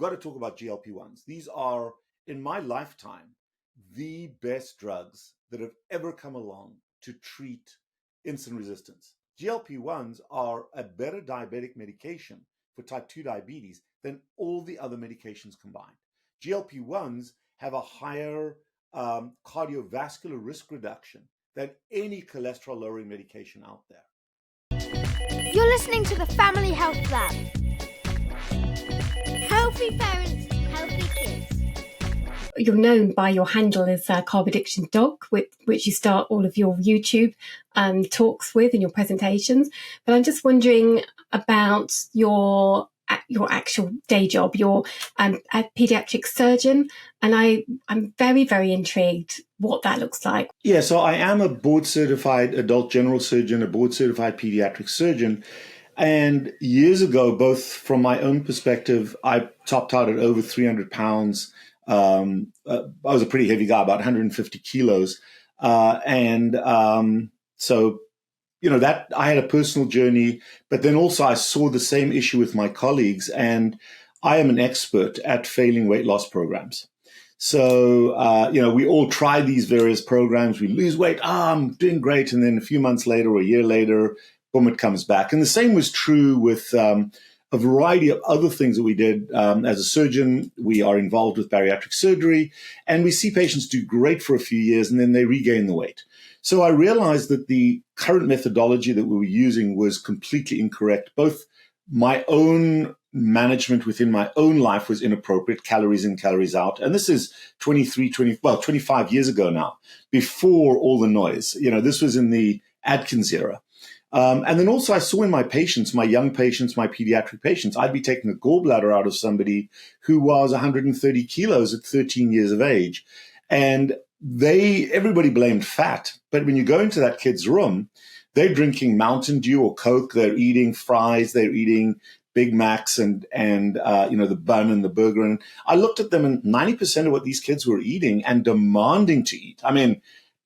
got to talk about GLP-1s. These are, in my lifetime, the best drugs that have ever come along to treat insulin resistance. GLP-1s are a better diabetic medication for type 2 diabetes than all the other medications combined. GLP-1s have a higher cardiovascular risk reduction than any cholesterol-lowering medication out there. You're listening to the Family Health Lab. Healthy parents, healthy kids. You're known by your handle as Carb Addiction Doc, which you start all of your YouTube talks with and your presentations. But I'm just wondering about your actual day job. You're a paediatric surgeon, and I'm very, very intrigued what that looks like. Yeah, so I am a board-certified adult general surgeon, a board-certified pediatric surgeon. And years ago, both from my own perspective, I topped out at over 300 pounds. I was a pretty heavy guy, about 150 kilos. So, you know, that I had a personal journey, but then also I saw the same issue with my colleagues, and I am an expert at failing weight loss programs. So, you know, we all try these various programs. We lose weight. I'm doing great. And then a few months later or a year later, boom, it comes back. And the same was true with a variety of other things that we did. As a surgeon, we are involved with bariatric surgery, and we see patients do great for a few years, and then they regain the weight. So I realized that the current methodology that we were using was completely incorrect. Both my own management within my own life was inappropriate, calories in, calories out. And this is 25 years ago now, before all the noise. You know, this was in the Atkins era. And then also I saw in my patients, my young patients, my pediatric patients, I'd be taking a gallbladder out of somebody who was 130 kilos at 13 years of age. And everybody blamed fat. But when you go into that kid's room, they're drinking Mountain Dew or Coke, they're eating fries, they're eating Big Macs and you know, the bun and the burger. And I looked at them, and 90% of what these kids were eating and demanding to eat,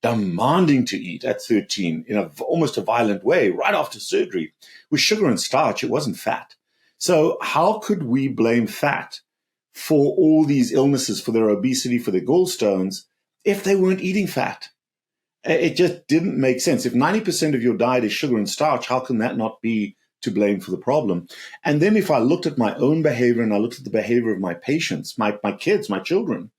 demanding to eat at 13 in almost a violent way right after surgery, was sugar and starch. It wasn't fat. So how could we blame fat for all these illnesses, for their obesity, for their gallstones, if they weren't eating fat? It just didn't make sense. If 90% of your diet is sugar and starch, how can that not be to blame for the problem? And then if I looked at my own behavior and I looked at the behavior of my patients, my kids, my children,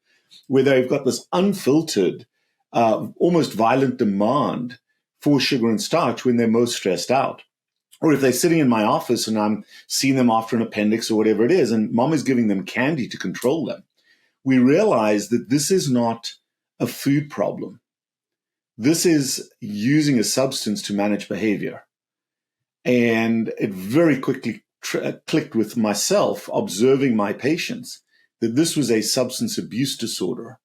where they've got this unfiltered, almost violent demand for sugar and starch when they're most stressed out. Or if they're sitting in my office and I'm seeing them after an appendix or whatever it is, and mom is giving them candy to control them, we realize that this is not a food problem. This is using a substance to manage behavior. And it very quickly clicked with myself, observing my patients, that this was a substance abuse disorder.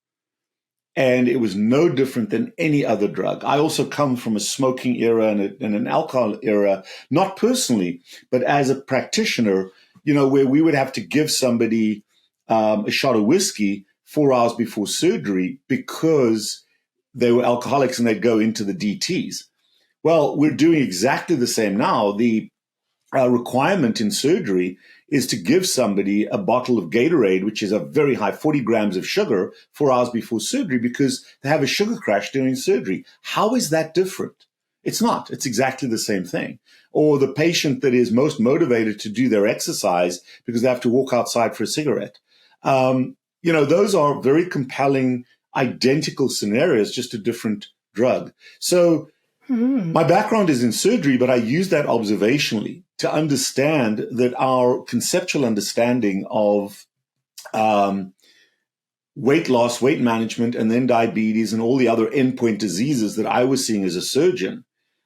And it was no different than any other drug. I also come from a smoking era and an alcohol era, not personally, but as a practitioner, you know, where we would have to give somebody a shot of whiskey 4 hours before surgery because they were alcoholics and they'd go into the DTs. Well, we're doing exactly the same now. The requirement in surgery is to give somebody a bottle of Gatorade, which is a very high 40 grams of sugar 4 hours before surgery because they have a sugar crash during surgery. How is that different? It's not. It's exactly the same thing. Or the patient that is most motivated to do their exercise because they have to walk outside for a cigarette. You know, those are very compelling, identical scenarios, just a different drug. So my background is in surgery, but I use that observationally to understand that our conceptual understanding of weight loss, weight management, and then diabetes and all the other endpoint diseases that I was seeing as a surgeon,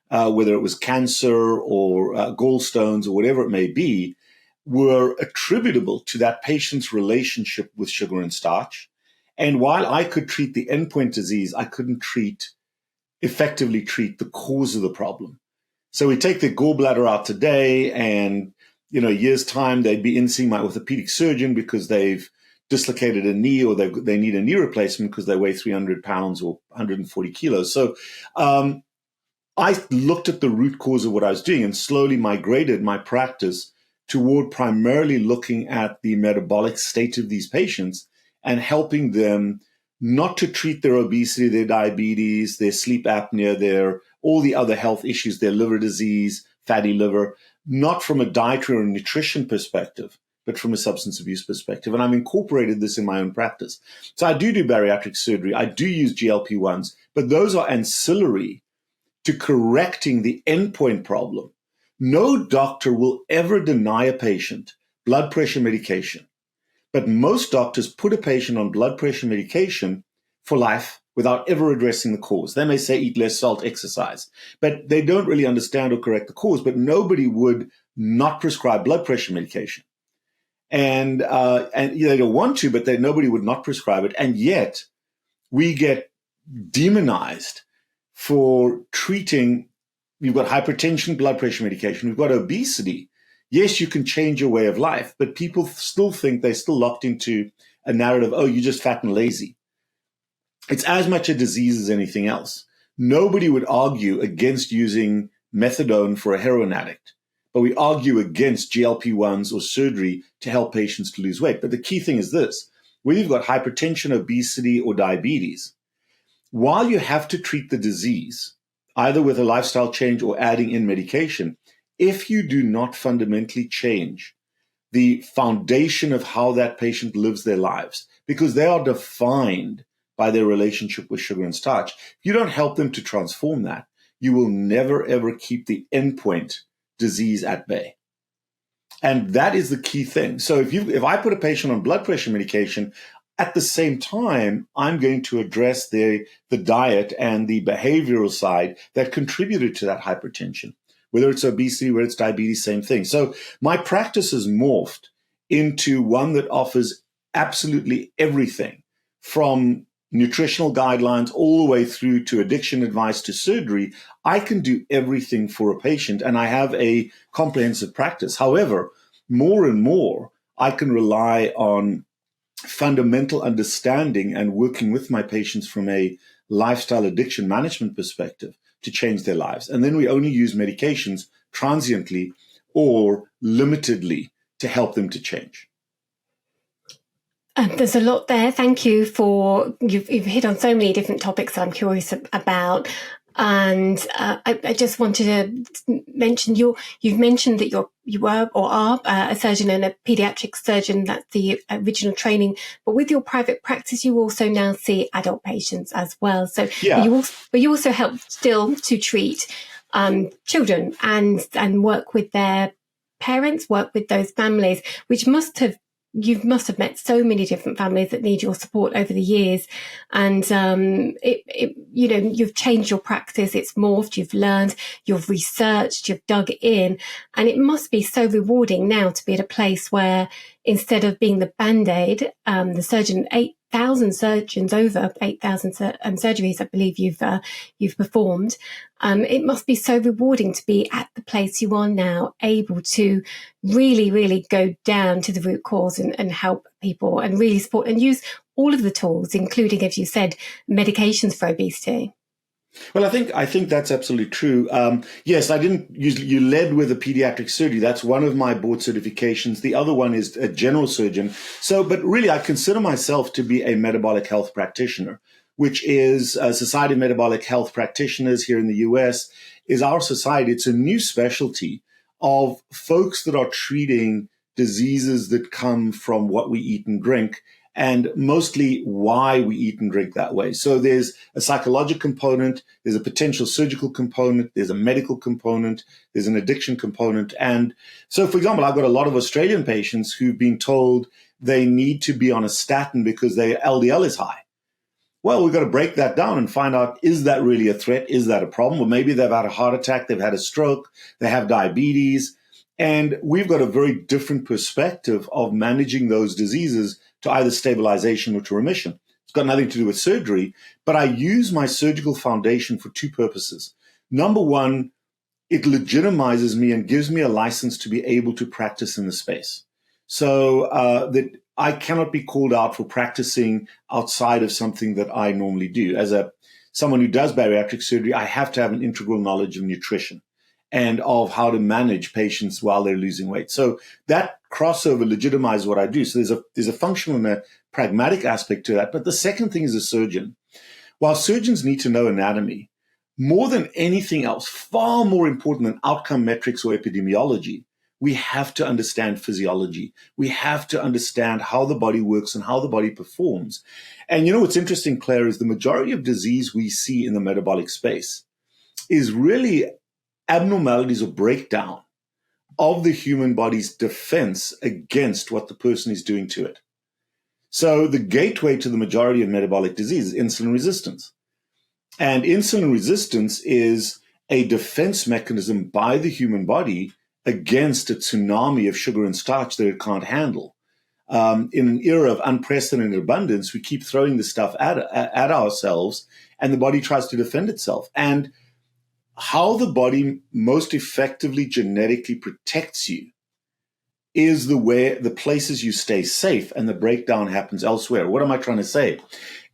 whether it was cancer or gallstones or whatever it may be, were attributable to that patient's relationship with sugar and starch. And while I could treat the endpoint disease, I couldn't effectively treat the cause of the problem. So we take the gallbladder out today, and you know, a year's time they'd be in seeing my orthopedic surgeon because they've dislocated a knee or they need a knee replacement because they weigh 300 pounds or 140 kilos. So I looked at the root cause of what I was doing and slowly migrated my practice toward primarily looking at the metabolic state of these patients and helping them not to treat their obesity, their diabetes, their sleep apnea, their all the other health issues, their liver disease, fatty liver, not from a dietary or nutrition perspective, but from a substance abuse perspective. And I've incorporated this in my own practice. So I do bariatric surgery. I do use GLP-1s, but those are ancillary to correcting the endpoint problem. No doctor will ever deny a patient blood pressure medication, but most doctors put a patient on blood pressure medication for life without ever addressing the cause. They may say eat less salt, exercise, but they don't really understand or correct the cause. But nobody would not prescribe blood pressure medication. And they don't want to, but nobody would not prescribe it. And yet we get demonized for treating. You've got hypertension, blood pressure medication. We've got obesity. Yes, you can change your way of life, but people still think they're still locked into a narrative, oh, you're just fat and lazy. It's as much a disease as anything else. Nobody would argue against using methadone for a heroin addict, but we argue against GLP-1s or surgery to help patients to lose weight. But the key thing is this: whether you've got hypertension, obesity, or diabetes, while you have to treat the disease, either with a lifestyle change or adding in medication, if you do not fundamentally change the foundation of how that patient lives their lives, because they are defined by their relationship with sugar and starch, if you don't help them to transform that, you will never, ever keep the endpoint disease at bay. And that is the key thing. So if I put a patient on blood pressure medication, at the same time, I'm going to address the diet and the behavioral side that contributed to that hypertension. Whether it's obesity, whether it's diabetes, same thing. So my practice has morphed into one that offers absolutely everything from nutritional guidelines all the way through to addiction advice to surgery. I can do everything for a patient, and I have a comprehensive practice. However, more and more, I can rely on fundamental understanding and working with my patients from a lifestyle addiction management perspective to change their lives. And then we only use medications transiently or limitedly to help them to change. There's a lot there. Thank you for, you've hit on so many different topics that I'm curious about. And I just wanted to mention you've mentioned that you were or are a surgeon and a pediatric surgeon. That's the original training. But with your private practice, you also now see adult patients as well. So yeah. you also help still to treat children and work with their parents, work with those families, which you must have met so many different families that need your support over the years. And, you've changed your practice. It's morphed. You've learned, you've researched, you've dug in. And it must be so rewarding now to be at a place where instead of being the Band-Aid, the surgeon, 8,000 surgeons, over 8,000 surgeries, I believe you've performed. It must be so rewarding to be at the place you are now, able to really, really go down to the root cause and help people and really support and use all of the tools, including, as you said, medications for obesity. Well, I think that's absolutely true. Yes, I didn't usually, you led with a pediatric surgery. That's one of my board certifications. The other one is a general surgeon. So, but really, I consider myself to be a metabolic health practitioner, which is a Society of Metabolic Health Practitioners here in the US, is our society. It's a new specialty of folks that are treating diseases that come from what we eat and drink, and mostly why we eat and drink that way. So there's a psychological component, there's a potential surgical component, there's a medical component, there's an addiction component. And so, for example, I've got a lot of Australian patients who've been told they need to be on a statin because their LDL is high. Well, we've got to break that down and find out, is that really a threat? Is that a problem? Or maybe they've had a heart attack, they've had a stroke, they have diabetes. And we've got a very different perspective of managing those diseases to either stabilization or to remission. It's got nothing to do with surgery, but I use my surgical foundation for two purposes. Number one, it legitimizes me and gives me a license to be able to practice in the space. So that I cannot be called out for practicing outside of something that I normally do. As someone who does bariatric surgery, I have to have an integral knowledge of nutrition. and of how to manage patients while they're losing weight. So that crossover legitimizes what I do. So there's a functional and a pragmatic aspect to that. But the second thing is a surgeon. While surgeons need to know anatomy, more than anything else, far more important than outcome metrics or epidemiology, we have to understand physiology. We have to understand how the body works and how the body performs. And you know what's interesting, Claire, is the majority of disease we see in the metabolic space is really abnormalities or breakdown of the human body's defense against what the person is doing to it. So the gateway to the majority of metabolic disease is insulin resistance. And insulin resistance is a defense mechanism by the human body against a tsunami of sugar and starch that it can't handle. In an era of unprecedented abundance, we keep throwing this stuff at ourselves, and the body tries to defend itself. And how the body most effectively genetically protects you is the places you stay safe, and the breakdown happens elsewhere. What am I trying to say?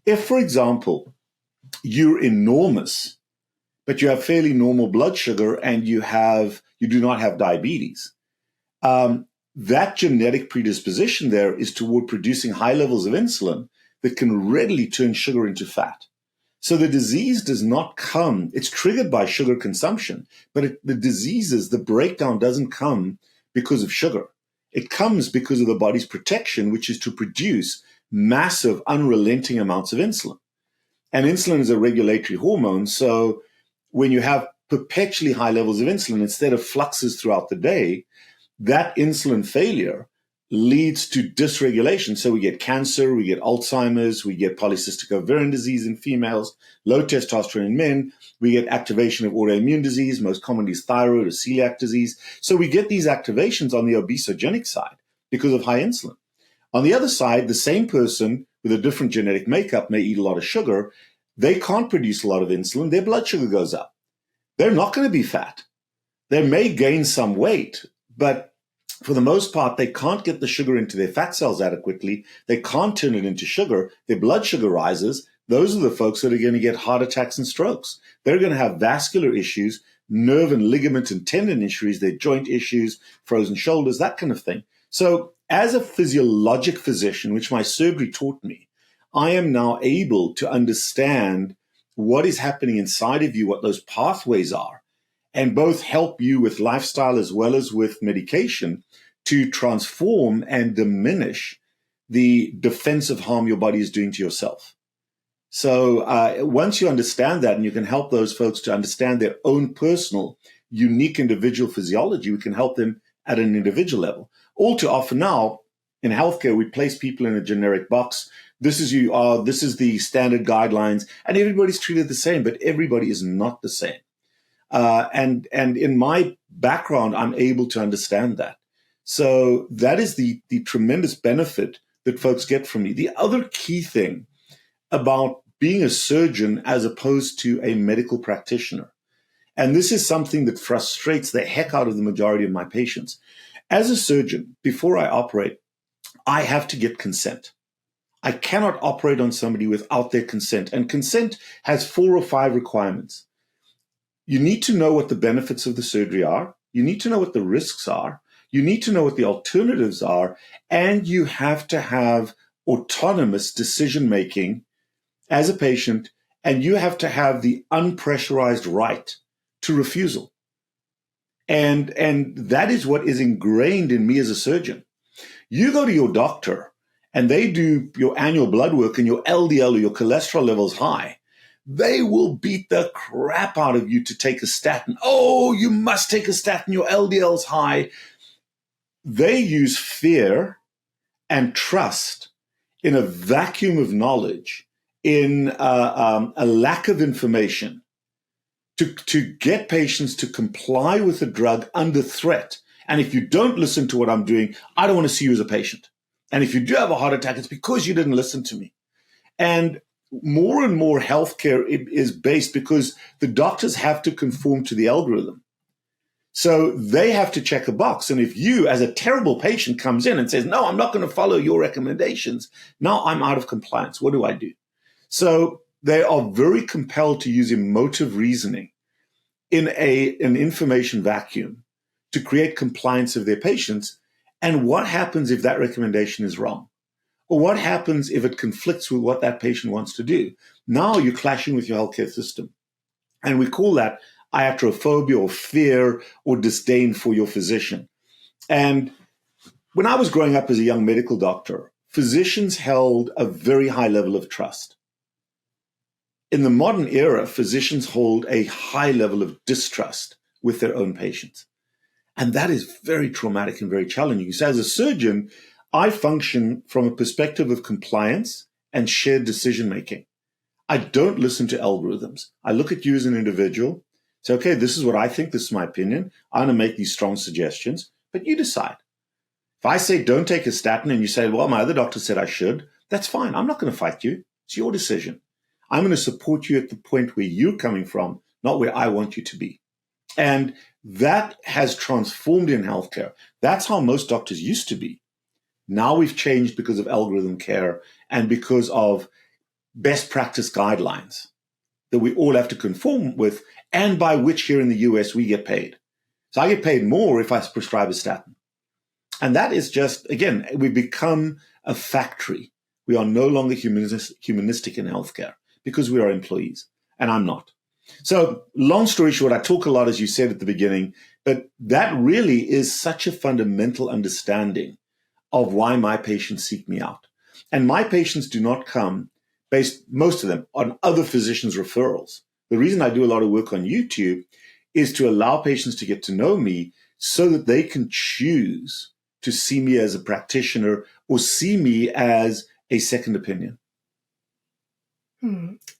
If, for example, you're enormous, but you have fairly normal blood sugar and you do not have diabetes, that genetic predisposition there is toward producing high levels of insulin that can readily turn sugar into fat. So the disease does not come, it's triggered by sugar consumption, but the breakdown doesn't come because of sugar. It comes because of the body's protection, which is to produce massive, unrelenting amounts of insulin. And insulin is a regulatory hormone. So when you have perpetually high levels of insulin, instead of fluxes throughout the day, that insulin failure leads to dysregulation. So we get cancer, we get Alzheimer's, we get polycystic ovarian disease in females, low testosterone in men, we get activation of autoimmune disease, most commonly is thyroid or celiac disease. So we get these activations on the obesogenic side because of high insulin. On the other side, the same person with a different genetic makeup may eat a lot of sugar. They can't produce a lot of insulin. Their blood sugar goes up. They're not going to be fat. They may gain some weight, but for the most part, they can't get the sugar into their fat cells adequately. They can't turn it into sugar. Their blood sugar rises. Those are the folks that are going to get heart attacks and strokes. They're going to have vascular issues, nerve and ligament and tendon issues, their joint issues, frozen shoulders, that kind of thing. So as a physiologic physician, which my surgery taught me, I am now able to understand what is happening inside of you, what those pathways are, and both help you with lifestyle as well as with medication to transform and diminish the defensive harm your body is doing to yourself. So once you understand that and you can help those folks to understand their own personal, unique individual physiology, we can help them at an individual level. All too often now in healthcare, we place people in a generic box. This is this is the standard guidelines, and everybody's treated the same, but everybody is not the same. And in my background, I'm able to understand that. So that is the tremendous benefit that folks get from me. The other key thing about being a surgeon as opposed to a medical practitioner, and this is something that frustrates the heck out of the majority of my patients. As a surgeon, before I operate, I have to get consent. I cannot operate on somebody without their consent. And consent has 4 or 5 requirements. You need to know what the benefits of the surgery are. You need to know what the risks are. You need to know what the alternatives are. And you have to have autonomous decision-making as a patient. And you have to have the unpressurized right to refusal. And that is what is ingrained in me as a surgeon. You go to your doctor and they do your annual blood work and your LDL or your cholesterol level is high. They will beat the crap out of you to take a statin. Oh, you must take a statin. Your LDL is high. They use fear and trust in a vacuum of knowledge, in a lack of information to get patients to comply with the drug under threat. And if you don't listen to what I'm doing, I don't want to see you as a patient. And if you do have a heart attack, it's because you didn't listen to me. And more and more healthcare is based because the doctors have to conform to the algorithm. So they have to check a box. And if you, as a terrible patient, comes in and says, no, I'm not going to follow your recommendations, now I'm out of compliance. What do I do? So they are very compelled to use emotive reasoning in an information vacuum to create compliance of their patients. And what happens if that recommendation is wrong? Or what happens if it conflicts with what that patient wants to do? Now you're clashing with your healthcare system. And we call that iatrophobia or fear or disdain for your physician. And when I was growing up as a young medical doctor, physicians held a very high level of trust. In the modern era, physicians hold a high level of distrust with their own patients. And that is very traumatic and very challenging. So as a surgeon, I function from a perspective of compliance and shared decision-making. I don't listen to algorithms. I look at you as an individual, say, okay, this is what I think, this is my opinion. I'm going to make these strong suggestions, but you decide. If I say don't take a statin and you say, well, my other doctor said I should, that's fine. I'm not going to fight you. It's your decision. I'm going to support you at the point where you're coming from, not where I want you to be. And that has transformed in healthcare. That's how most doctors used to be. Now we've changed because of algorithm care and because of best practice guidelines that we all have to conform with, and by which here in the US we get paid. So I get paid more if I prescribe a statin. And that is just, again, we become a factory. We are no longer humanistic in healthcare because we are employees, and I'm not. So long story short, I talk a lot, as you said at the beginning, but that really is such a fundamental understanding of why my patients seek me out. And my patients do not come based, most of them, on other physicians' referrals. The reason I do a lot of work on YouTube is to allow patients to get to know me so that they can choose to see me as a practitioner or see me as a second opinion.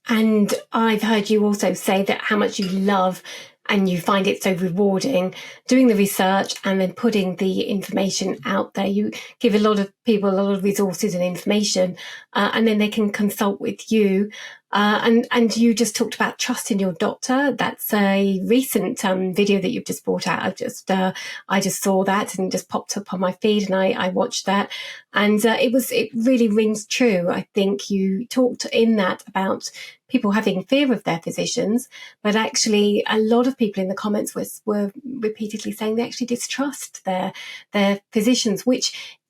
And I've heard you also say that how much you love and you find it so rewarding doing the research and then putting the information out there. You give a lot of people a lot of resources and information, and then they can consult with you. And you just talked about trust in your doctor. That's a recent video that you've just brought out. I just saw that and just popped up on my feed, and I watched that, and it really rings true. I think you talked in that about people having fear of their physicians, but actually a lot of people in the comments were repeatedly saying they actually distrust their physicians, which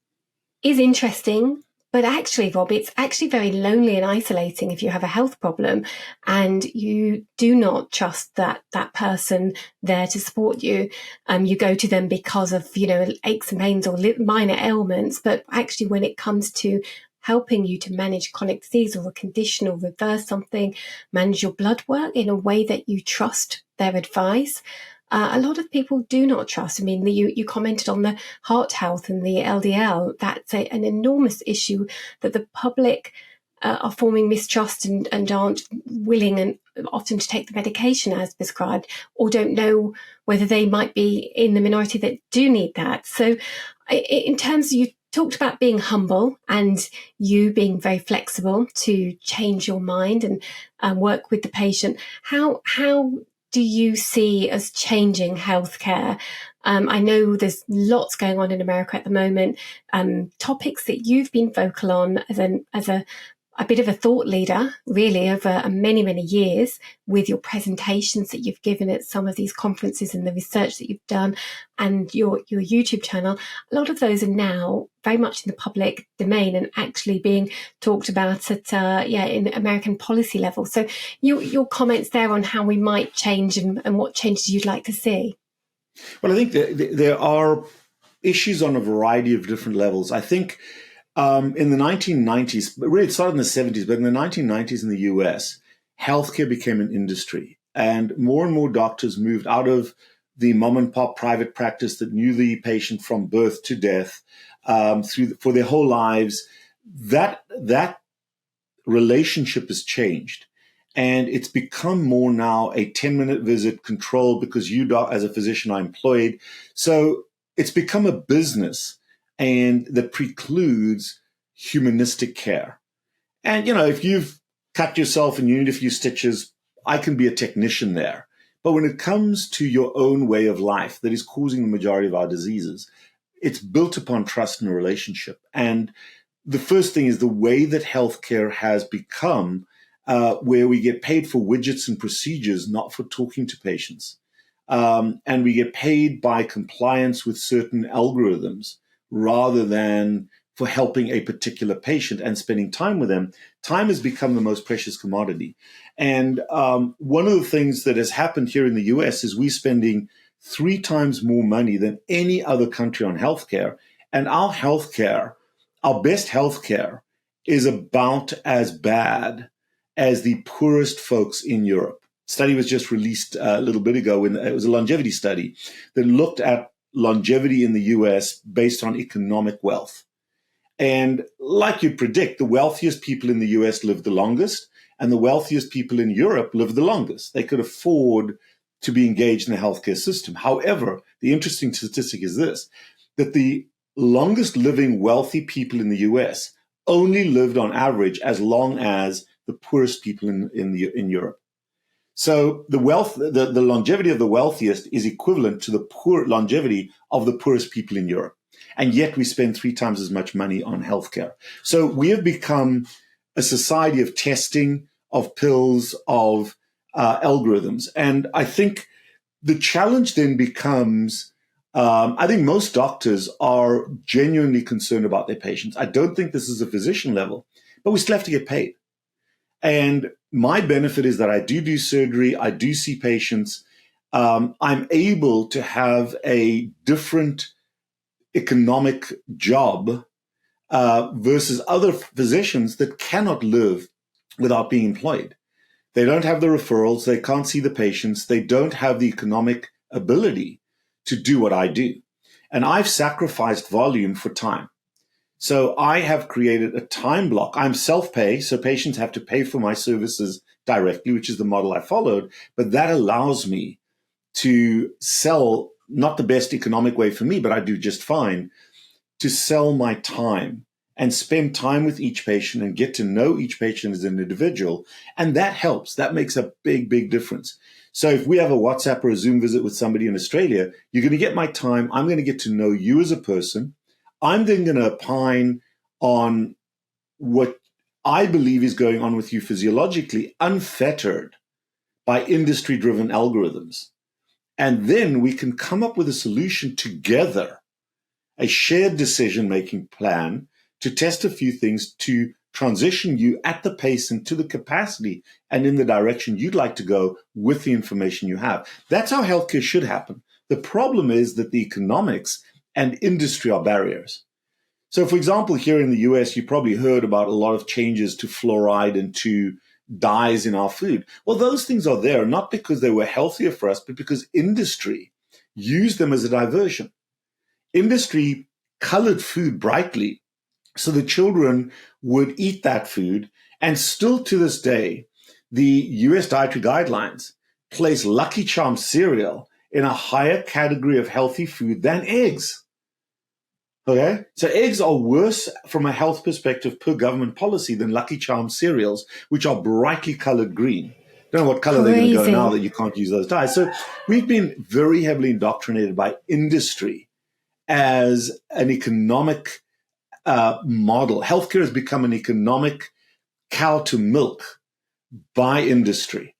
is interesting. But actually, Rob, it's actually very lonely and isolating if you have a health problem and you do not trust that person there to support you. You go to them because of, aches and pains or minor ailments. But actually, when it comes to helping you to manage chronic disease or a condition or reverse something, manage your blood work in a way that you trust their advice, a lot of people do not trust. I mean, you commented on the heart health and the LDL. That's an enormous issue that the public are forming mistrust and aren't willing and often to take the medication as prescribed, or don't know whether they might be in the minority that do need that. So in terms of, you talked about being humble and you being very flexible to change your mind and work with the patient. How do you see as changing healthcare? I know there's lots going on in America at the moment, topics that you've been vocal on as a bit of a thought leader, really, over many, many years with your presentations that you've given at some of these conferences and the research that you've done and your YouTube channel. A lot of those are now very much in the public domain and actually being talked about at in American policy level. So your comments there on how we might change and what changes you'd like to see. Well, I think there are issues on a variety of different levels. I think in the 1990s, but really it started in the 70s, but in the 1990s in the US, healthcare became an industry and more doctors moved out of the mom and pop private practice that knew the patient from birth to death for their whole lives. That relationship has changed. And it's become more now a 10-minute visit controlled because you, as a physician, are employed. So it's become a business and that precludes humanistic care. And, if you've cut yourself and you need a few stitches, I can be a technician there. But when it comes to your own way of life that is causing the majority of our diseases, it's built upon trust and a relationship. And the first thing is the way that healthcare has become where we get paid for widgets and procedures, not for talking to patients. and we get paid by compliance with certain algorithms rather than for helping a particular patient and spending time with them. Time has become the most precious commodity. And one of the things that has happened here in the US is we're spending 3 times more money than any other country on healthcare. And our healthcare, our best healthcare, is about as bad as the poorest folks in Europe. Study was just released a little bit ago. It was a longevity study that looked at longevity in the US based on economic wealth. And like you'd predict, the wealthiest people in the US live the longest, and the wealthiest people in Europe live the longest. They could afford to be engaged in the healthcare system. However, the interesting statistic is this, that the longest living wealthy people in the US only lived on average as long as the poorest people in Europe. So the longevity of the wealthiest is equivalent to the poor longevity of the poorest people in Europe. And yet we spend 3 times as much money on healthcare. So we have become a society of testing, of pills, of algorithms. And I think the challenge then becomes, I think most doctors are genuinely concerned about their patients. I don't think this is a physician level, but we still have to get paid. And my benefit is that I do surgery, I do see patients. I'm able to have a different economic job versus other physicians that cannot live without being employed. They don't have the referrals, they can't see the patients, they don't have the economic ability to do what I do. And I've sacrificed volume for time. So I have created a time block. I'm self-pay, so patients have to pay for my services directly, which is the model I followed. But that allows me to sell, not the best economic way for me, but I do just fine, to sell my time and spend time with each patient and get to know each patient as an individual. And that helps. That makes a big, big difference. So if we have a WhatsApp or a Zoom visit with somebody in Australia, you're going to get my time. I'm going to get to know you as a person. I'm then going to opine on what I believe is going on with you physiologically, unfettered by industry-driven algorithms. And then we can come up with a solution together, a shared decision-making plan to test a few things to transition you at the pace and to the capacity and in the direction you'd like to go with the information you have. That's how healthcare should happen. The problem is that the economics and industry are barriers. So, for example, here in the US, you probably heard about a lot of changes to fluoride and to dyes in our food. Well, those things are there not because they were healthier for us, but because industry used them as a diversion. Industry colored food brightly so the children would eat that food. And still to this day, the US dietary guidelines place Lucky Charms cereal in a higher category of healthy food than eggs. Okay, so eggs are worse from a health perspective per government policy than Lucky Charms cereals, which are brightly colored green. Don't know what color they're going to go now that you can't use those dyes. So we've been very heavily indoctrinated by industry as an economic model. Healthcare has become an economic cow to milk by industry,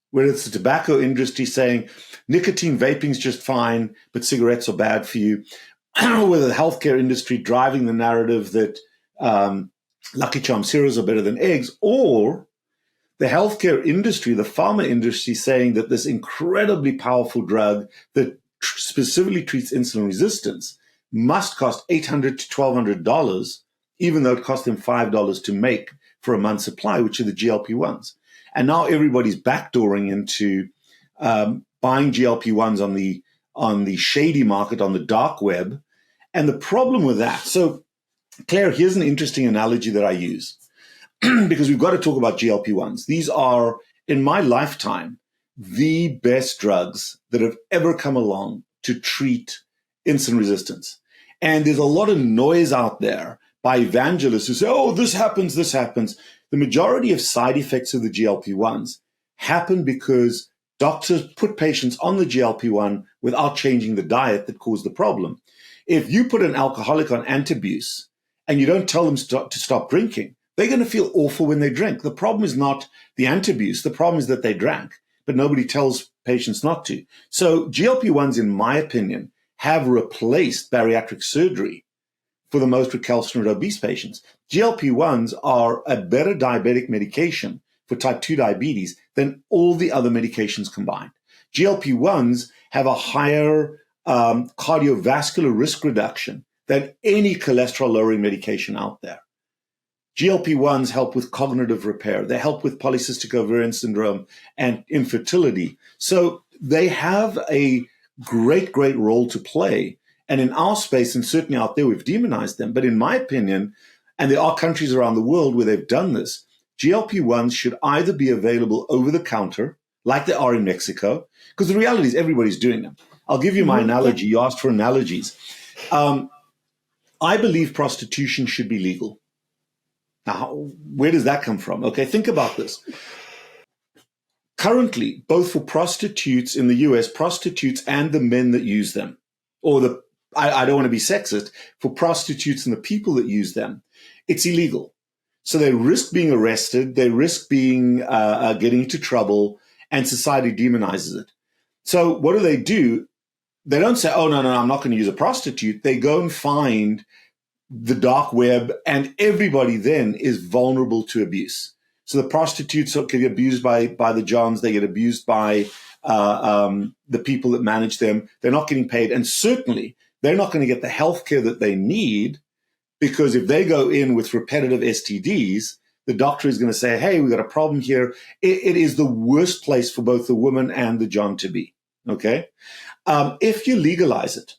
where it's the tobacco industry saying nicotine vaping is just fine, but cigarettes are bad for you. With the healthcare industry driving the narrative that Lucky Charms cereals are better than eggs, or the healthcare industry, the pharma industry, saying that this incredibly powerful drug that specifically treats insulin resistance must cost $800 to $1,200, even though it cost them $5 to make for a month's supply, which are the GLP-1s. And now everybody's backdooring into buying GLP-1s on the shady market, on the dark web. And the problem with that, so Claire, here's an interesting analogy that I use because we've got to talk about GLP-1s. These are, in my lifetime, the best drugs that have ever come along to treat insulin resistance. And there's a lot of noise out there by evangelists who say, oh, this happens, this happens. The majority of side effects of the GLP-1s happen because doctors put patients on the GLP-1 without changing the diet that caused the problem. If you put an alcoholic on antabuse and you don't tell them to stop drinking, they're going to feel awful when they drink. The problem is not the antabuse. The problem is that they drank. but nobody tells patients not to. So GLP-1s, in my opinion, have replaced bariatric surgery for the most recalcitrant obese patients. GLP-1s are a better diabetic medication for type 2 diabetes than all the other medications combined. GLP-1s have a higher cardiovascular risk reduction than any cholesterol-lowering medication out there. GLP-1s help with cognitive repair. They help with polycystic ovarian syndrome and infertility. So they have a great role to play. And in our space, and certainly out there, we've demonized them. But in my opinion, and there are countries around the world where they've done this, GLP-1s should either be available over the counter, like they are in Mexico, because the reality is everybody's doing them. I'll give you my analogy. You asked for analogies. I believe prostitution should be legal. Now, where does that come from? Okay, think about this. Currently, both for prostitutes in the US, prostitutes and the men that use them, or I don't want to be sexist, for prostitutes and the people that use them, it's illegal. So they risk being arrested, they risk being getting into trouble, and society demonizes it. So what do? They don't say, oh, no, I'm not going to use a prostitute. They go and find the dark web, and everybody then is vulnerable to abuse. So the prostitutes get abused by the Johns, they get abused by the people that manage them. They're not getting paid, and certainly they're not going to get the health care that they need, because if they go in with repetitive STDs, the doctor is going to say, hey, we've got a problem here. It is the worst place for both the woman and the John to be, okay? If you legalize it,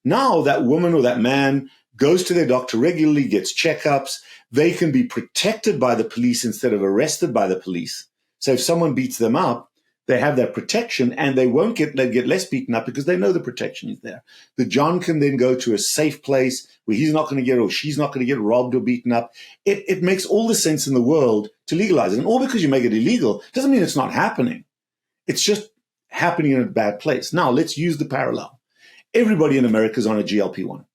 now that woman or that man goes to their doctor regularly, gets checkups, they can be protected by the police instead of arrested by the police. So if someone beats them up, they have that protection, and they get less beaten up because they know the protection is there. The John can then go to a safe place where he's not going to get, or she's not going to get robbed or beaten up. It makes all the sense in the world to legalize it. And all because you make it illegal doesn't mean it's not happening. It's just happening in a bad place. Now, let's use the parallel. Everybody in America is on a GLP-1.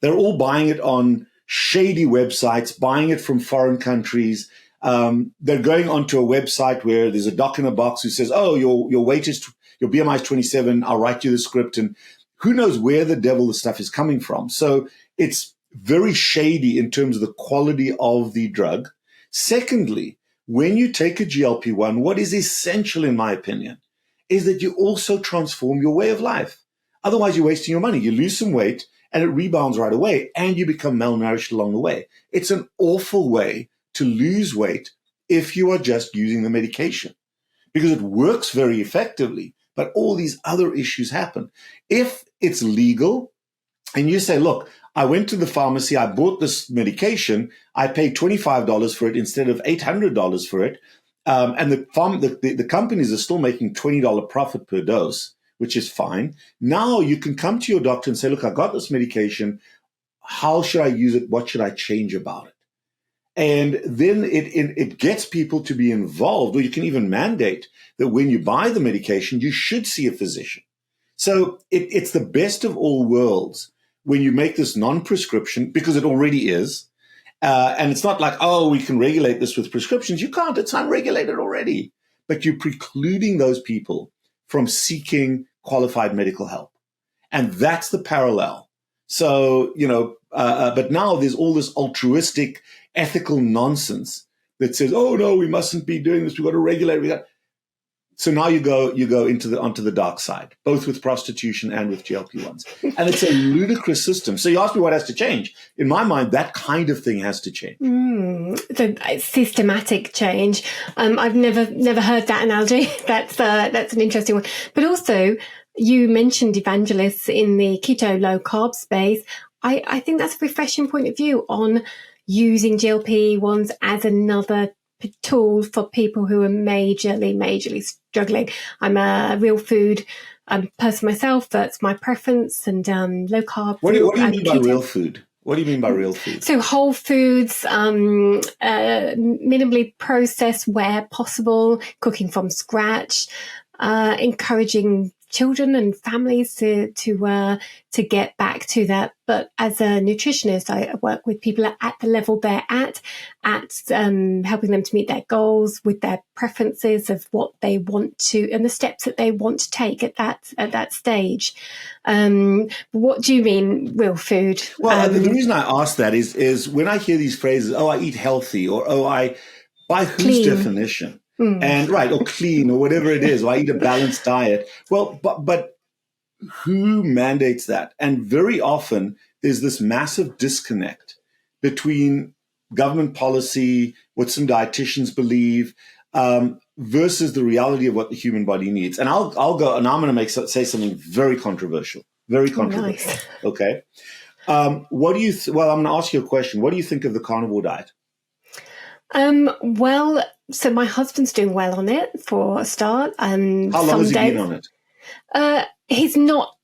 They're all buying it on shady websites, buying it from foreign countries. They're going onto a website where there's a doc in a box who says, oh, your weight is, your BMI is 27. I'll write you the script. And who knows where the devil the stuff is coming from. So it's very shady in terms of the quality of the drug. Secondly, when you take a GLP-1, what is essential, in my opinion, is that you also transform your way of life. Otherwise, you're wasting your money. You lose some weight, and it rebounds right away, and you become malnourished along the way. It's an awful way to lose weight if you are just using the medication, because it works very effectively, but all these other issues happen. If it's legal and you say, look, I went to the pharmacy, I bought this medication, I paid $25 for it instead of $800 for it, and the companies are still making $20 profit per dose, which is fine. Now you can come to your doctor and say, look, I got this medication. How should I use it? What should I change about it? And then it gets people to be involved, or you can even mandate that when you buy the medication, you should see a physician. So it's the best of all worlds when you make this non-prescription, because it already is. And it's not like, oh, we can regulate this with prescriptions. You can't. It's unregulated already. But you're precluding those people from seeking qualified medical help. And that's the parallel. So, but now there's all this altruistic, ethical nonsense that says, oh, no, we mustn't be doing this. We've got to regulate. So now you go onto the dark side, both with prostitution and with GLP-1s. And it's a ludicrous system. So you ask me what has to change. In my mind, that kind of thing has to change. So systematic change. I've never heard that analogy. That's an interesting one. But also, you mentioned evangelists in the keto low carb space. I think that's a refreshing point of view on using GLP-1s as another tool for people who are majorly struggling. I'm a real food person myself. That's my preference, and low carb. What do you mean by real food? What do you mean by real food? So whole foods, minimally processed where possible, cooking from scratch, encouraging children and families to get back to that. But as a nutritionist, I work with people at the level they're at helping them to meet their goals with their preferences of what they want to and the steps that they want to take at that stage. What do you mean real food? Well, the reason I ask that is when I hear these phrases, oh, I eat healthy, or oh, by whose Clean. definition? And right, or clean, or whatever it is, or I eat a balanced diet. Well, but who mandates that? And very often there's this massive disconnect between government policy, what some dietitians believe, versus the reality of what the human body needs. And I'll go, and I'm going to say something very controversial. Very controversial. Nice. Okay. What do you? Well, I'm going to ask you a question. What do you think of the carnivore diet? Well, so my husband's doing well on it for a start. How long has he been on it? He's not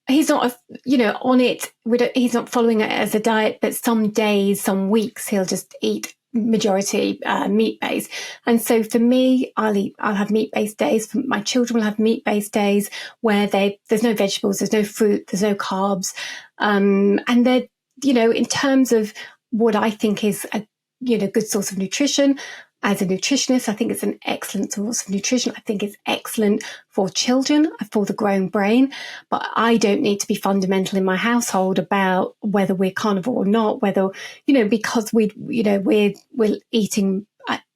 on it. He's not following it as a diet, but some days, some weeks, he'll just eat majority meat-based. And so for me, I'll have meat-based days. For my children will have meat-based days where there's no vegetables, there's no fruit, there's no carbs. And they're, in terms of what I think is a good source of nutrition. As a nutritionist, I think it's an excellent source of nutrition. I think it's excellent for children, for the growing brain. But I don't need to be fundamental in my household about whether we're carnivore or not, whether, because we're eating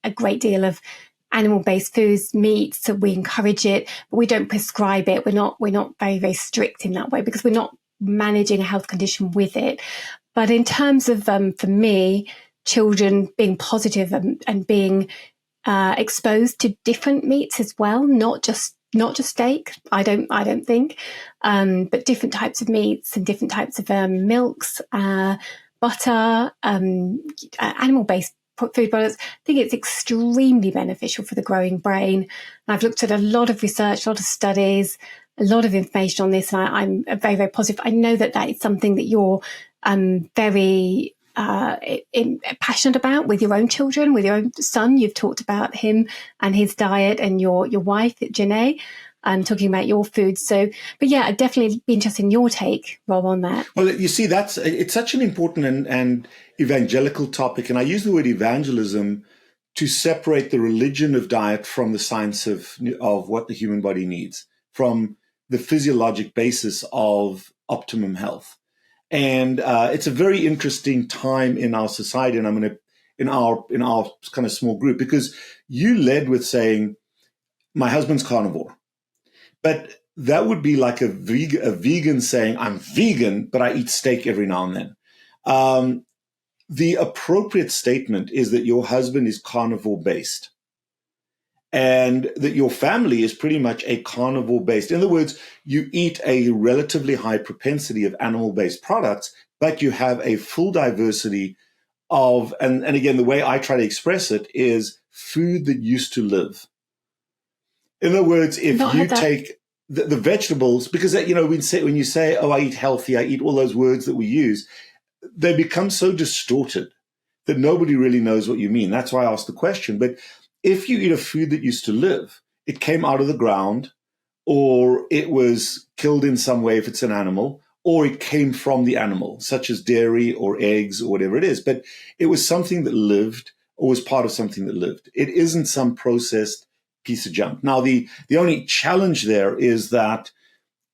a great deal of animal-based foods, meats, so we encourage it, but we don't prescribe it. We're not very, very strict in that way because we're not managing a health condition with it. But in terms of, for me, children being positive and being exposed to different meats as well, not just steak. I don't think, but different types of meats and different types of milks, butter, animal-based food products. I think it's extremely beneficial for the growing brain. And I've looked at a lot of research, a lot of studies, a lot of information on this, and I'm very, very positive. I know that is something that you're very passionate about with your own children, with your own son. You've talked about him and his diet, and your wife, Janae, talking about your food. So, but yeah, I'd definitely be interested in your take, Rob, on that. Well, you see, it's such an important and evangelical topic. And I use the word evangelism to separate the religion of diet from the science of what the human body needs, from the physiologic basis of optimum health. And it's a very interesting time in our society, and I'm going to in our kind of small group, because you led with saying my husband's carnivore, but that would be like a vegan saying I'm vegan, but I eat steak every now and then. The appropriate statement is that your husband is carnivore based, and that your family is pretty much a carnivore based. In other words, you eat a relatively high propensity of animal based products, but you have a full diversity of, and again, the way I try to express it is food that used to live. In other words, if you take the vegetables, because, when you say, oh, I eat healthy, I eat all those words that we use, they become so distorted that nobody really knows what you mean. That's why I asked the question. But if you eat a food that used to live, it came out of the ground, or it was killed in some way if it's an animal, or it came from the animal, such as dairy or eggs or whatever it is. But it was something that lived, or was part of something that lived. It isn't some processed piece of junk. Now, the only challenge there is that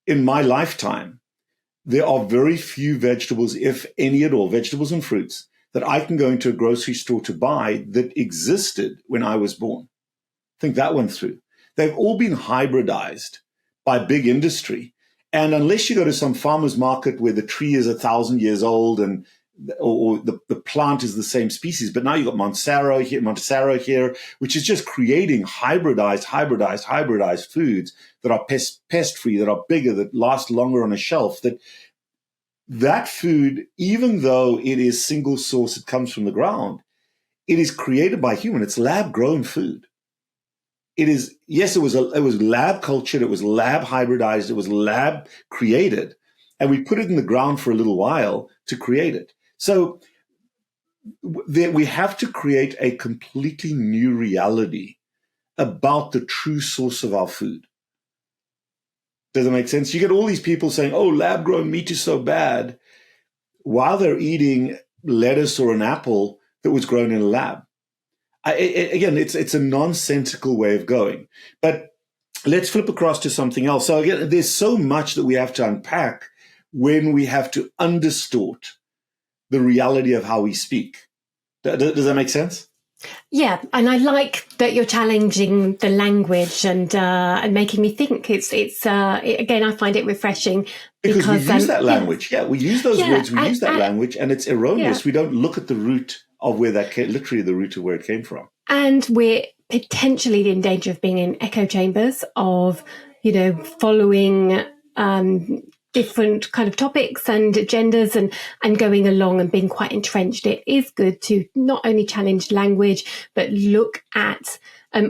in my lifetime, there are very few vegetables, if any at all, vegetables and fruits, that I can go into a grocery store to buy that existed when I was born. Think that one through. They've all been hybridized by big industry. And unless you go to some farmer's market where the tree is 1,000 years old or the plant is the same species, but now you've got Monjaro here, which is just creating hybridized foods that are pest-free, that are bigger, that last longer on a shelf, that food, even though it is single source, it comes from the ground, it is created by human. It's lab-grown food. It is, yes, it was lab cultured, it was lab hybridized, it was lab created, and we put it in the ground for a little while to create it. So we have to create a completely new reality about the true source of our food. Does it make sense? You get all these people saying, oh, lab-grown meat is so bad, while they're eating lettuce or an apple that was grown in a lab. Again, it's a nonsensical way of going. But let's flip across to something else. So again, there's so much that we have to unpack when we have to undistort the reality of how we speak. Does that make sense? Yeah, and I like that you're challenging the language and making me think. It's again, I find it refreshing because we use that language. Yeah, we use those words. We use that language, and it's erroneous. Yeah. We don't look at the root of where that came, literally the root of where it came from. And we're potentially in danger of being in echo chambers of, following different kind of topics and agendas and going along and being quite entrenched. It is good to not only challenge language, but look at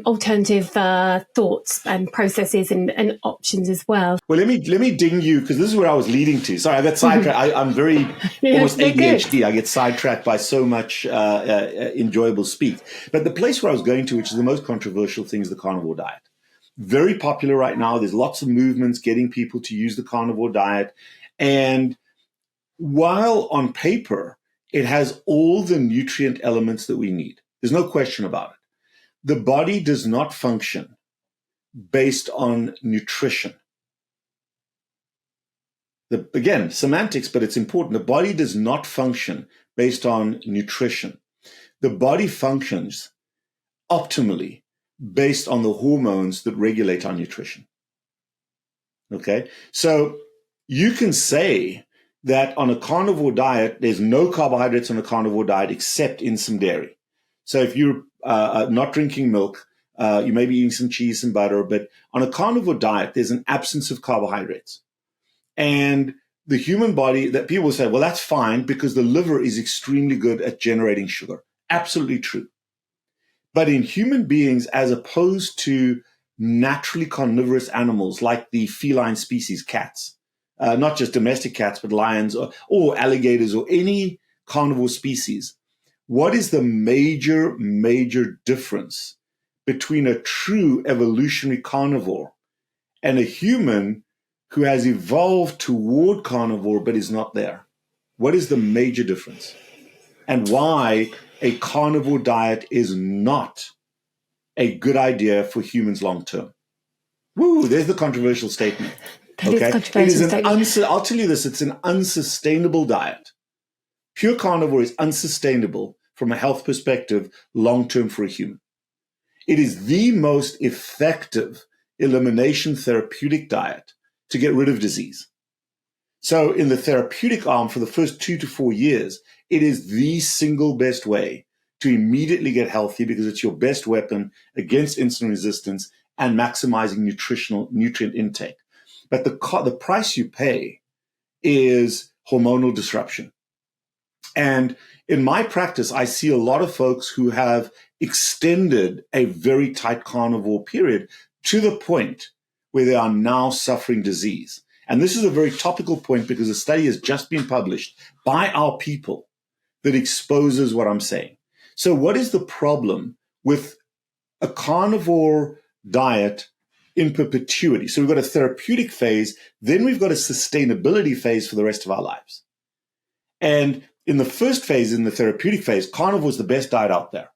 alternative thoughts and processes and options as well. Well, let me ding you, because this is where I was leading to. Sorry, I got sidetracked. I'm very almost ADHD. I get sidetracked by so much enjoyable speak. But the place where I was going to, which is the most controversial thing, is the carnivore diet. Very popular right now. There's lots of movements getting people to use the carnivore diet. And while on paper, it has all the nutrient elements that we need, there's no question about it. The body does not function based on nutrition. Again, semantics, but it's important. The body does not function based on nutrition. The body functions optimally based on the hormones that regulate our nutrition. Okay? So you can say that on a carnivore diet, there's no carbohydrates on a carnivore diet except in some dairy. So if you're not drinking milk, you may be eating some cheese and butter, but on a carnivore diet, there's an absence of carbohydrates. And the human body, that people say, well, that's fine because the liver is extremely good at generating sugar. Absolutely true. But in human beings, as opposed to naturally carnivorous animals like the feline species cats, not just domestic cats, but lions or alligators or any carnivore species, what is the major difference between a true evolutionary carnivore and a human who has evolved toward carnivore but is not there? What is the major difference? And why a carnivore diet is not a good idea for humans long term? Woo, there's the controversial statement. Okay, it is I'll tell you this, it's an unsustainable diet. Pure carnivore is unsustainable from a health perspective long term for a human. It is the most effective elimination therapeutic diet to get rid of disease. So in the therapeutic arm for the first 2 to 4 years, it is the single best way to immediately get healthy because it's your best weapon against insulin resistance and maximizing nutrient intake. But the price you pay is hormonal disruption. And in my practice, I see a lot of folks who have extended a very tight carnivore period to the point where they are now suffering disease. And this is a very topical point because a study has just been published by our people that exposes what I'm saying. So what is the problem with a carnivore diet in perpetuity? So we've got a therapeutic phase, then we've got a sustainability phase for the rest of our lives. And in the first phase, in the therapeutic phase, carnivore is the best diet out there.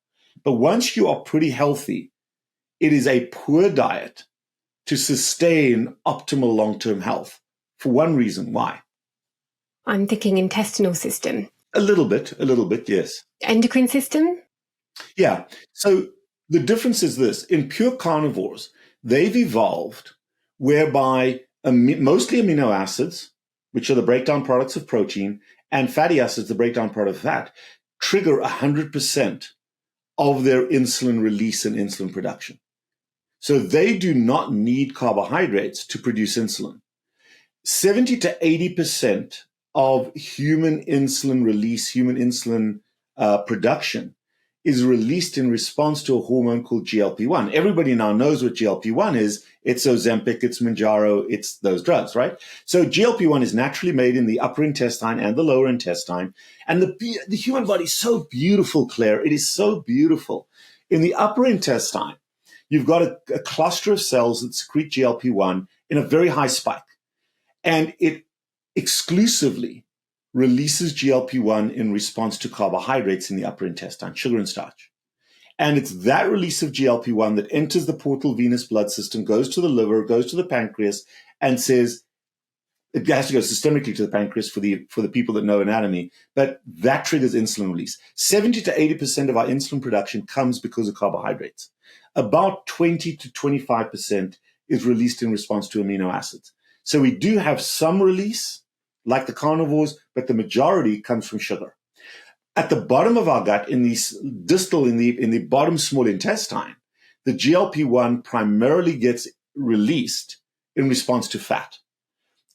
But once you are pretty healthy, it is a poor diet to sustain optimal long-term health for one reason. Why? I'm thinking intestinal system. A little bit, yes. Endocrine system? Yeah. So the difference is this. In pure carnivores, they've evolved whereby mostly amino acids, which are the breakdown products of protein, and fatty acids, the breakdown product of fat, trigger 100% of their insulin release and insulin production. So they do not need carbohydrates to produce insulin. 70 to 80% of human insulin release, human insulin production is released in response to a hormone called GLP-1. Everybody now knows what GLP-1 is. It's Ozempic, it's Monjaro, it's those drugs, right? So GLP-1 is naturally made in the upper intestine and the lower intestine. And the human body is so beautiful, Claire. It is so beautiful. In the upper intestine, you've got a cluster of cells that secrete GLP-1 in a very high spike. And it exclusively releases GLP-1 in response to carbohydrates in the upper intestine, sugar and starch. And it's that release of GLP-1 that enters the portal venous blood system, goes to the liver, goes to the pancreas, and says, it has to go systemically to the pancreas for the people that know anatomy, but that triggers insulin release. 70 to 80% of our insulin production comes because of carbohydrates. About 20 to 25% is released in response to amino acids. So we do have some release, like the carnivores, but the majority comes from sugar. At the bottom of our gut, in the distal, in the bottom small intestine, the GLP-1 primarily gets released in response to fat.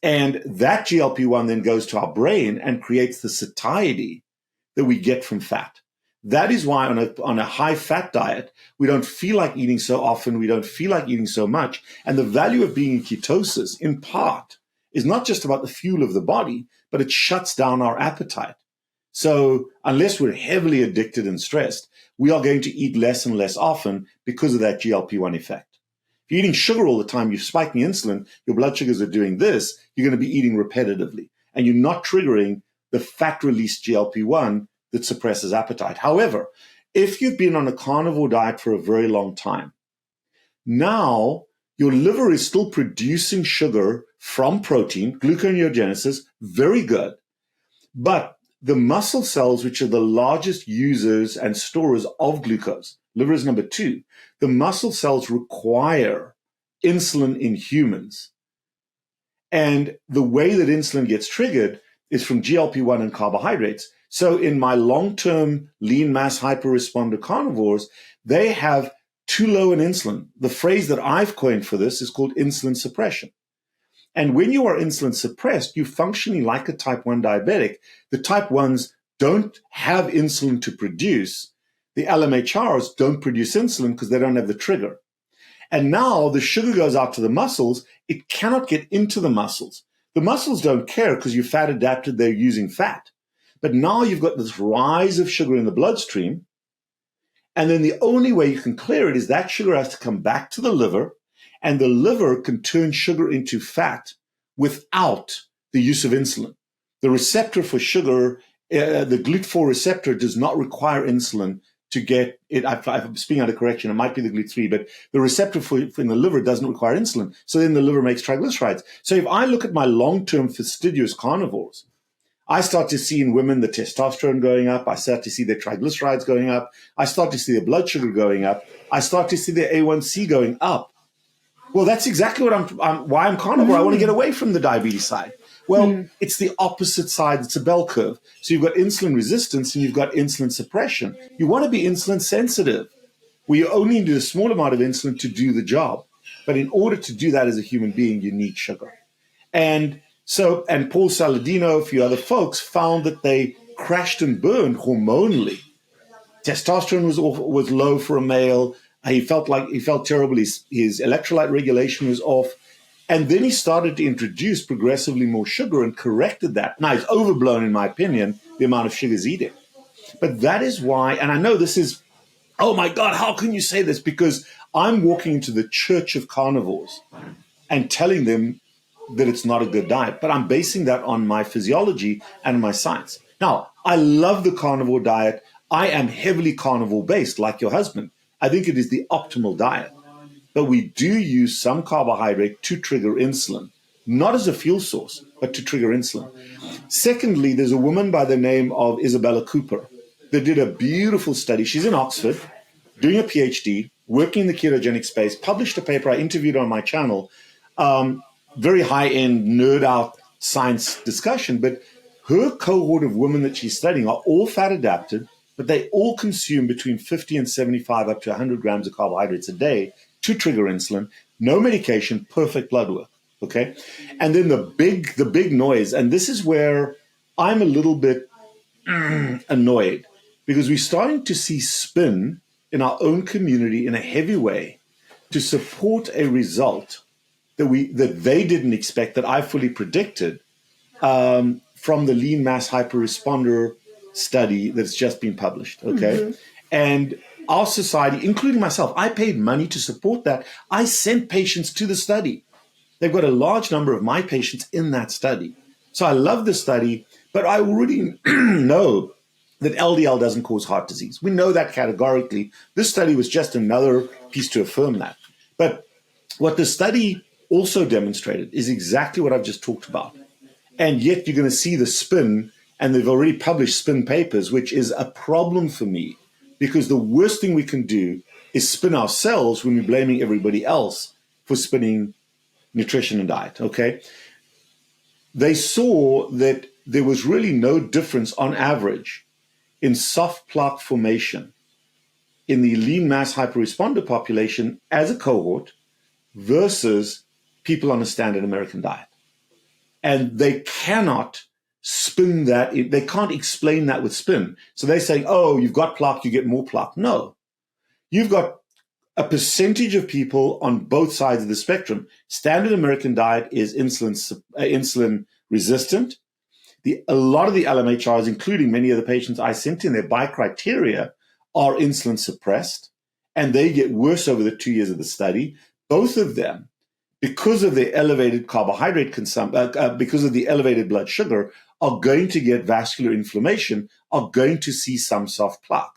And that GLP-1 then goes to our brain and creates the satiety that we get from fat. That is why on a high-fat diet, we don't feel like eating so often, we don't feel like eating so much. And the value of being in ketosis, in part, is not just about the fuel of the body, but it shuts down our appetite. So unless we're heavily addicted and stressed, we are going to eat less and less often because of that GLP-1 effect. If you're eating sugar all the time, you're spiking insulin, your blood sugars are doing this, you're going to be eating repetitively. And you're not triggering the fat-release GLP-1 that suppresses appetite. However, if you've been on a carnivore diet for a very long time, now your liver is still producing sugar from protein, gluconeogenesis, very good. But the muscle cells, which are the largest users and storers of glucose, liver is number 2, the muscle cells require insulin in humans. And the way that insulin gets triggered is from GLP-1 and carbohydrates. So in my long-term lean mass hyperresponder carnivores, they have too low an insulin. The phrase that I've coined for this is called insulin suppression. And when you are insulin suppressed, you're functioning like a type 1 diabetic. The type 1s don't have insulin to produce. The LMHRs don't produce insulin because they don't have the trigger. And now the sugar goes out to the muscles. It cannot get into the muscles. The muscles don't care because you're fat adapted. They're using fat. But now you've got this rise of sugar in the bloodstream. And then the only way you can clear it is that sugar has to come back to the liver. And the liver can turn sugar into fat without the use of insulin. The receptor for sugar, the GLUT4 receptor, does not require insulin to get it. I'm speaking out of correction. It might be the GLUT3, but the receptor for in the liver doesn't require insulin. So then the liver makes triglycerides. So if I look at my long-term fastidious carnivores, I start to see in women the testosterone going up. I start to see their triglycerides going up. I start to see their blood sugar going up. I start to see their A1C going up. Well, that's exactly what why I'm carnivore. I want to get away from the diabetes side. Well, it's the opposite side. It's a bell curve. So you've got insulin resistance and you've got insulin suppression. You want to be insulin sensitive, where you only need a small amount of insulin to do the job. But in order to do that as a human being, you need sugar. And Paul Saladino, a few other folks, found that they crashed and burned hormonally. Testosterone was low for a male. He felt terrible. His electrolyte regulation was off. And then he started to introduce progressively more sugar and corrected that. Now, it's overblown, in my opinion, the amount of sugar he's eating. But that is why, and I know this is, oh my God, how can you say this? Because I'm walking into the church of carnivores and telling them that it's not a good diet. But I'm basing that on my physiology and my science. Now, I love the carnivore diet. I am heavily carnivore based, like your husband. I think it is the optimal diet. But we do use some carbohydrate to trigger insulin, not as a fuel source, but to trigger insulin. Secondly, there's a woman by the name of Isabella Cooper that did a beautiful study. She's in Oxford, doing a PhD, working in the ketogenic space, published a paper I interviewed on my channel, very high-end, nerd-out science discussion. But her cohort of women that she's studying are all fat-adapted, but they all consume between 50 and 75 up to 100 grams of carbohydrates a day to trigger insulin, no medication, perfect blood work, okay? And then the big noise, and this is where I'm a little bit annoyed, because we're starting to see spin in our own community in a heavy way to support a result that they didn't expect, that I fully predicted, from the lean mass hyperresponder study that's just been published, okay? Mm-hmm. And our society, including myself, I paid money to support that. I sent patients to the study. They've got a large number of my patients in that study. So I love the study, but I already know that LDL doesn't cause heart disease. We know that categorically. This study was just another piece to affirm that. But what the study also demonstrated is exactly what I've just talked about. And yet you're going to see the spin, and they've already published spin papers, which is a problem for me, because the worst thing we can do is spin ourselves when we're blaming everybody else for spinning nutrition and diet, okay? They saw that there was really no difference on average in soft plaque formation in the lean mass hyperresponder population as a cohort versus people on a standard American diet. And they cannot spin that. They can't explain that with spin. So they're saying, oh, you've got plaque, you get more plaque. No, you've got a percentage of people on both sides of the spectrum. Standard American diet is insulin resistant. A lot of the LMHRs, including many of the patients I sent in there by criteria, are insulin suppressed, and they get worse over the 2 years of the study. Both of them, because of their elevated carbohydrate consumption, because of the elevated blood sugar, are going to get vascular inflammation, are going to see some soft plaque.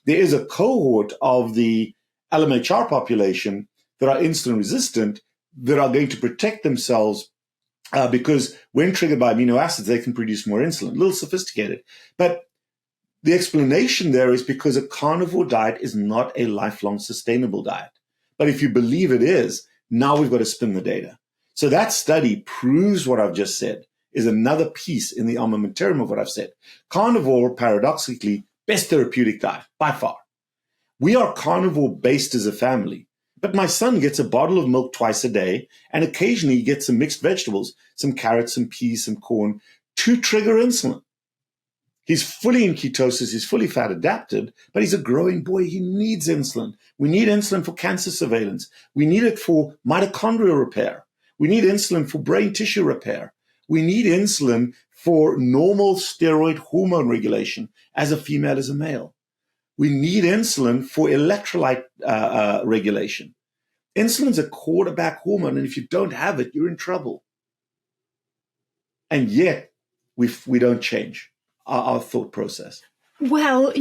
There is a cohort of the LMHR population that are insulin resistant that are going to protect themselves because when triggered by amino acids, they can produce more insulin. A little sophisticated. But the explanation there is because a carnivore diet is not a lifelong sustainable diet. But if you believe it is, now we've got to spin the data. So that study proves what I've just said, is another piece in the armamentarium of what I've said. Carnivore, paradoxically, best therapeutic diet, by far. We are carnivore-based as a family. But my son gets a bottle of milk twice a day, and occasionally he gets some mixed vegetables, some carrots, some peas, some corn, to trigger insulin. He's fully in ketosis, he's fully fat adapted, but he's a growing boy. He needs insulin. We need insulin for cancer surveillance. We need it for mitochondrial repair. We need insulin for brain tissue repair. We need insulin for normal steroid hormone regulation as a female, as a male. We need insulin for electrolyte regulation. Insulin's a quarterback hormone, and if you don't have it, you're in trouble. And yet, we don't change our thought process. Well,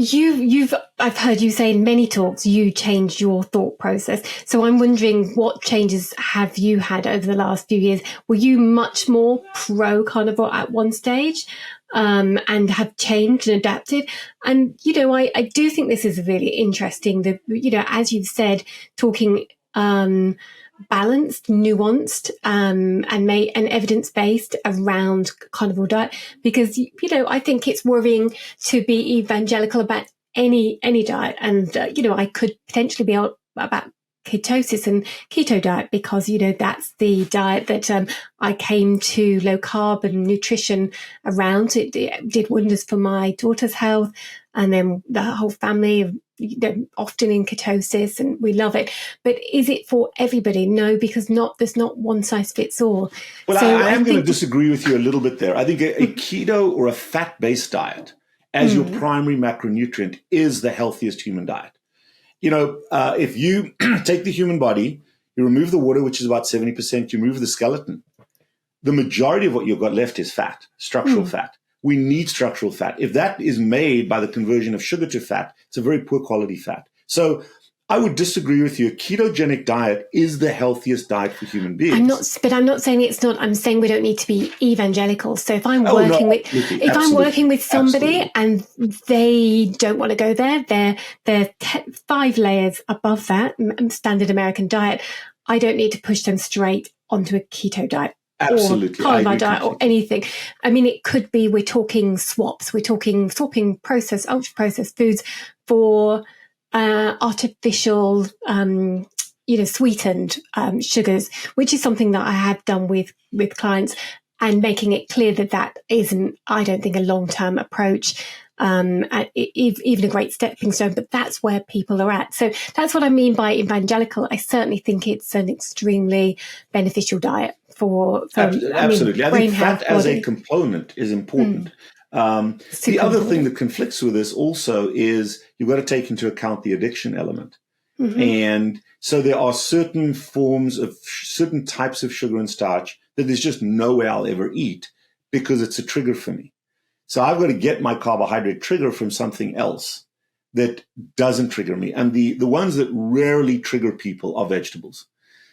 I've heard you say in many talks, you changed your thought process. So I'm wondering, what changes have you had over the last few years? Were you much more pro-carnivore at one stage? And have changed and adapted. And, I do think this is really interesting that, as you've said, talking balanced, nuanced, and evidence-based around carnivore diet, because, I think it's worrying to be evangelical about any diet. And, I could potentially be about ketosis and keto diet because, that's the diet that I came to low carb and nutrition around. It did wonders for my daughter's health, and then the whole family, often in ketosis, and we love it. But is it for everybody? No, because there's not one size fits all. Well, so I am going to disagree with you a little bit there. I think a keto or a fat-based diet as your primary macronutrient is the healthiest human diet. If you take the human body, you remove the water, which is about 70%, you remove the skeleton, the majority of what you've got left is fat, structural fat. We need structural fat. If that is made by the conversion of sugar to fat, it's a very poor quality fat. So I would disagree with you. A ketogenic diet is the healthiest diet for human beings. I'm not saying it's not. I'm saying we don't need to be evangelical. So if I'm I'm working with somebody and they don't want to go there, they're 5 layers above that standard American diet, I don't need to push them straight onto a keto diet. Absolutely. Or carnivore diet or anything. I mean, it could be, we're talking swaps. We're talking swapping ultra processed foods for artificial, sweetened sugars, which is something that I have done with clients, and making it clear that isn't, I don't think, a long-term approach, even a great stepping stone, but that's where people are at. So that's what I mean by evangelical. I certainly think it's an extremely beneficial diet for absolutely. I think fat as a component is important. The other thing that conflicts with this also is you've got to take into account the addiction element. And so there are certain forms of certain types of sugar and starch that there's just no way I'll ever eat because it's a trigger for me. So I've got to get my carbohydrate trigger from something else that doesn't trigger me. And the ones that rarely trigger people are vegetables.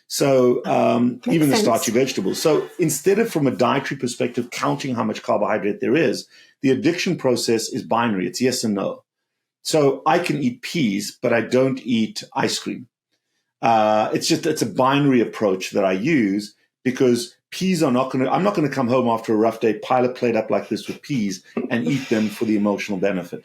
So even the starchy vegetables. So instead of, from a dietary perspective, counting how much carbohydrate there is, the addiction process is binary. It's yes and no. So I can eat peas, but I don't eat ice cream. It's a binary approach that I use because peas are I'm not going to come home after a rough day, pile a plate up like this with peas and eat them for the emotional benefit.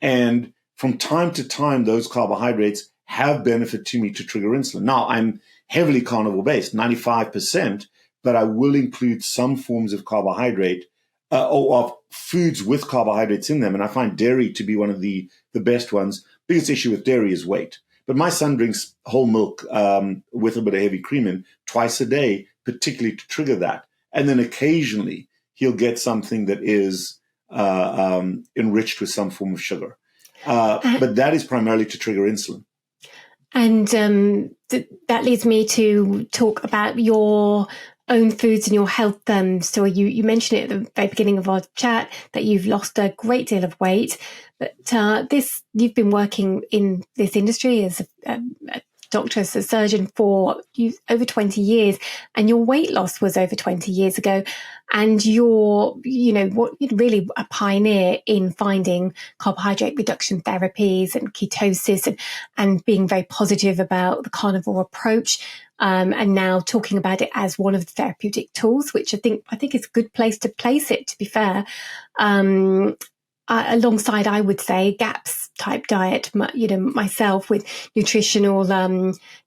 And from time to time, those carbohydrates have benefit to me to trigger insulin. Now, I'm heavily carnivore based, 95%, but I will include some forms of carbohydrate or of foods with carbohydrates in them. And I find dairy to be one of the best ones. Biggest issue with dairy is weight. But my son drinks whole milk with a bit of heavy cream in twice a day, particularly to trigger that. And then occasionally he'll get something that is enriched with some form of sugar. But that is primarily to trigger insulin. And that leads me to talk about your own foods and your health. So you mentioned it at the very beginning of our chat that you've lost a great deal of weight, but you've been working in this industry as a doctor, as a surgeon for over 20 years, and your weight loss was over 20 years ago. And you're really a pioneer in finding carbohydrate reduction therapies and ketosis and being very positive about the carnivore approach. And now talking about it as one of the therapeutic tools, which I think is a good place to place it, to be fair. Alongside, I would say, GAPS type diet, myself with nutritional,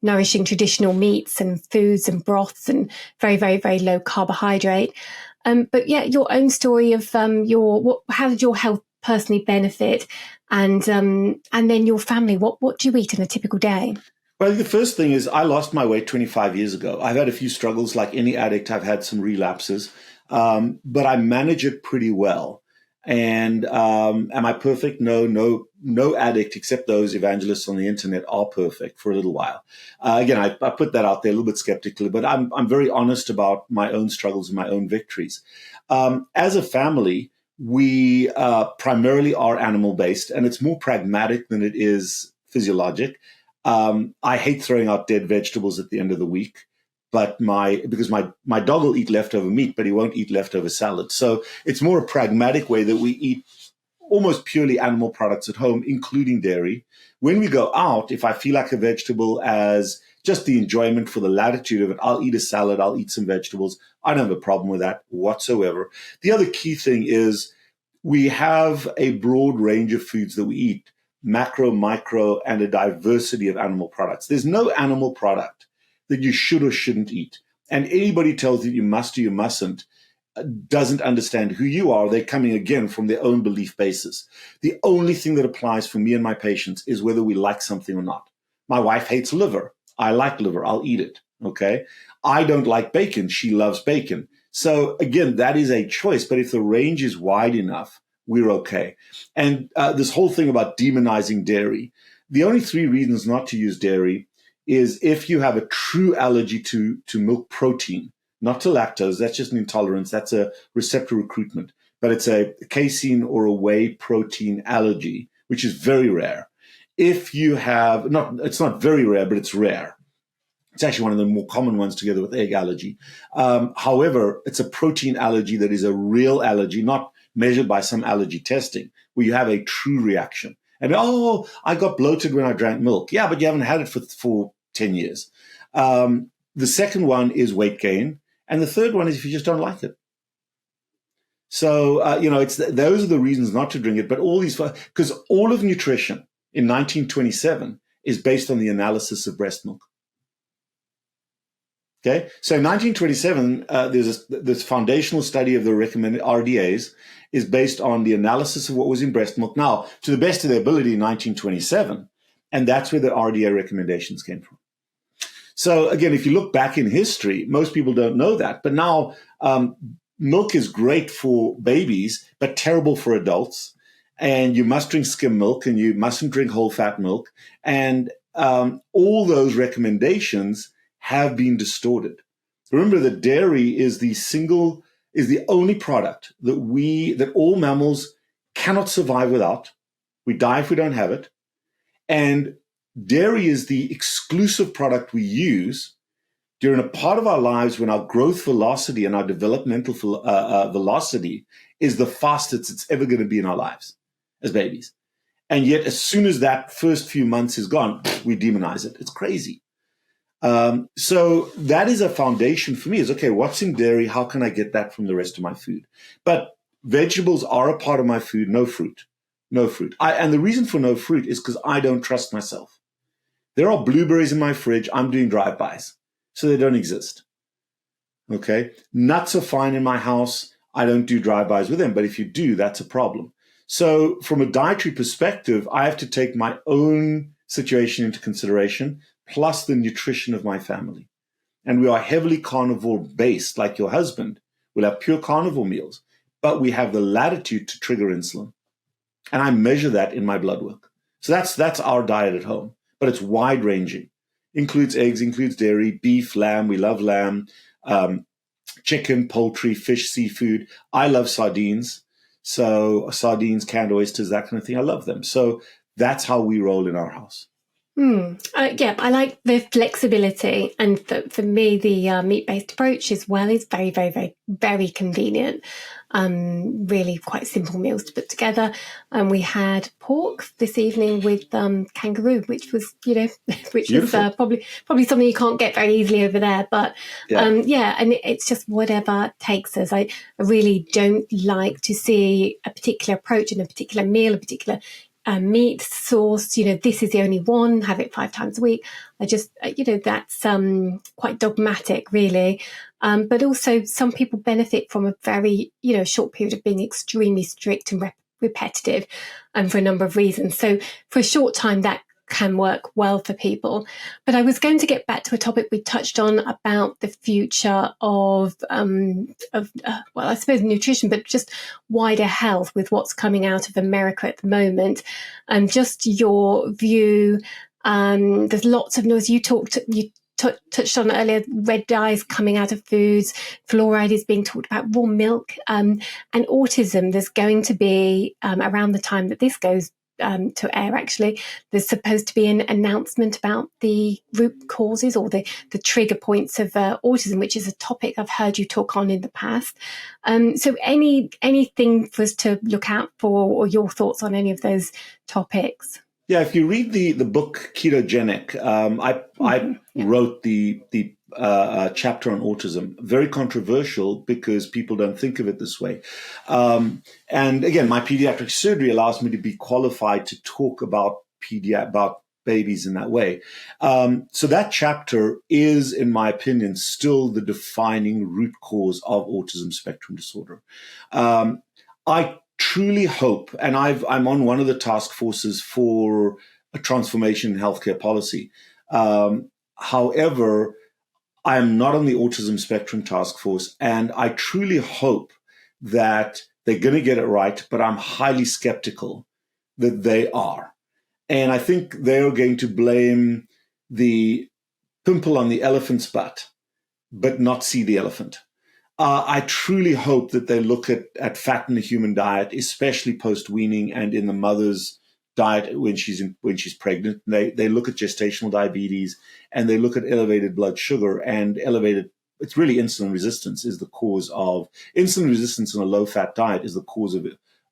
nourishing traditional meats and foods and broths and very, very, very low carbohydrate. But yeah, your own story of how did your health personally benefit, and then your family. What do you eat in a typical day? Well, the first thing is I lost my weight 25 years ago. I've had a few struggles like any addict. I've had some relapses, but I manage it pretty well. And am I perfect? No addict except those evangelists on the internet are perfect for a little while. Again, I put that out there a little bit skeptically, but I'm very honest about my own struggles and my own victories. As a family, we primarily are animal based, and it's more pragmatic than it is physiologic. I hate throwing out dead vegetables at the end of the week. But because my dog will eat leftover meat, but he won't eat leftover salad. So it's more a pragmatic way that we eat almost purely animal products at home, including dairy. When we go out, if I feel like a vegetable as just the enjoyment for the latitude of it, I'll eat a salad, I'll eat some vegetables. I don't have a problem with that whatsoever. The other key thing is we have a broad range of foods that we eat, macro, micro, and a diversity of animal products. There's no animal product that you should or shouldn't eat. And anybody tells you you must or you mustn't doesn't understand who you are. They're coming, again, from their own belief basis. The only thing that applies for me and my patients is whether we like something or not. My wife hates liver. I like liver. I'll eat it. Okay. I don't like bacon. She loves bacon. So again, that is a choice. But if the range is wide enough, we're okay. And this whole thing about demonizing dairy, the only 3 reasons not to use dairy is if you have a true allergy to milk protein, not to lactose. That's just an intolerance. That's a receptor recruitment. But it's a casein or a whey protein allergy, which is very rare. If you have, it's not very rare, but it's rare. It's actually one of the more common ones together with egg allergy. However, it's a protein allergy that is a real allergy, not measured by some allergy testing, where you have a true reaction. And, I got bloated when I drank milk. Yeah, but you haven't had it for 10 years. The second one is weight gain. And the third one is if you just don't like it. So, those are the reasons not to drink it. But because all of nutrition in 1927 is based on the analysis of breast milk. Okay, so in 1927, there's this foundational study of the recommended RDAs is based on the analysis of what was in breast milk. Now, to the best of their ability in 1927, and that's where the RDA recommendations came from. So again, if you look back in history, most people don't know that. But now milk is great for babies, but terrible for adults. And you must drink skim milk and you mustn't drink whole fat milk. And all those recommendations have been distorted. Remember that dairy is the only product that all mammals cannot survive without. We die if we don't have it. And dairy is the exclusive product we use during a part of our lives when our growth velocity and our developmental velocity is the fastest it's ever going to be in our lives as babies. And yet, as soon as that first few months is gone, we demonize it. It's crazy. So that is a foundation for me is, okay, what's in dairy? How can I get that from the rest of my food? But vegetables are a part of my food, no fruit. No fruit. And the reason for no fruit is because I don't trust myself. There are blueberries in my fridge. I'm doing drive-bys, so they don't exist. Okay? Nuts are fine in my house. I don't do drive-bys with them, but if you do, that's a problem. So from a dietary perspective, I have to take my own situation into consideration, plus the nutrition of my family. And we are heavily carnivore-based, like your husband. We'll have pure carnivore meals, but we have the latitude to trigger insulin. And I measure that in my blood work. So that's our diet at home. But it's wide-ranging. Includes eggs, includes dairy, beef, lamb. We love lamb, chicken, poultry, fish, seafood. I love sardines. So sardines, canned oysters, that kind of thing. I love them. So that's how we roll in our house. Yeah, I like the flexibility, and for me, the meat-based approach as well is very, very, very, very convenient. Really quite simple meals to put together. And we had pork this evening with kangaroo, which was, which Beautiful. is probably something you can't get very easily over there. But yeah, and it's just whatever takes us. I really don't like to see a particular approach in a particular meal, a particular meat sauce, this is the only one, have it 5 times a week. I just, that's quite dogmatic, really. But also some people benefit from a very, short period of being extremely strict and repetitive for a number of reasons. So for a short time, that can work well for people. But I was going to get back to a topic we touched on about the future of I suppose nutrition, but just wider health with what's coming out of America at the moment, and just your view. There's lots of noise. You touched on earlier, red dyes coming out of foods, fluoride is being talked about, raw milk, and autism. There's going to be around the time that this goes to air, actually, there's supposed to be an announcement about the root causes or the trigger points of autism, which is a topic I've heard you talk on in the past. So anything for us to look out for, or your thoughts on any of those topics? Yeah, if you read the book Ketogenic, I wrote the chapter on autism. Very controversial because people don't think of it this way. And again, my pediatric surgery allows me to be qualified to talk about babies in that way. So that chapter is, in my opinion, still the defining root cause of autism spectrum disorder. I truly hope, and I'm on one of the task forces for a transformation in healthcare policy. However, I am not on the autism spectrum task force, and I truly hope that they're going to get it right, but I'm highly skeptical that they are. And I think they're going to blame the pimple on the elephant's butt, but not see the elephant. I truly hope that they look at fat in the human diet, especially post-weaning and in the mother's diet when she's pregnant. They look at gestational diabetes, and they look at elevated blood sugar and it's really insulin resistance is the cause of insulin resistance in a low-fat diet is the cause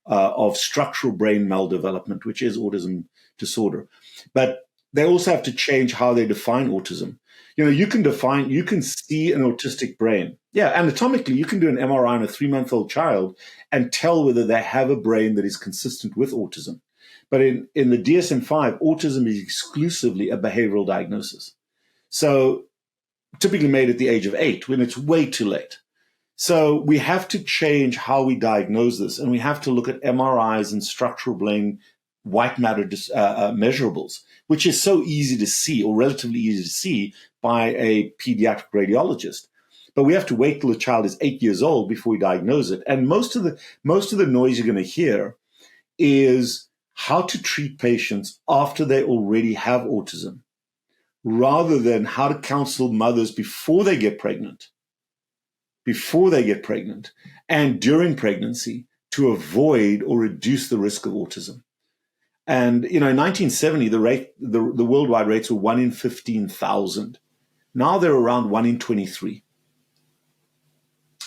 of structural brain maldevelopment, which is autism disorder. But they also have to change how they define autism. You can see an autistic brain. Yeah, anatomically, you can do an MRI on a 3-month-old child and tell whether they have a brain that is consistent with autism. But in the DSM-5, autism is exclusively a behavioral diagnosis. So typically made at the age of 8, when it's way too late. So we have to change how we diagnose this, and we have to look at MRIs and structural brain white matter measurables, which is so easy to see, or relatively easy to see, by a pediatric radiologist. But we have to wait till the child is 8 years old before we diagnose it. And most of the noise you're going to hear is how to treat patients after they already have autism. rather than how to counsel mothers before they get pregnant and during pregnancy to avoid or reduce the risk of autism. And, in 1970, the worldwide rates were 1 in 15,000. Now they're around 1 in 23.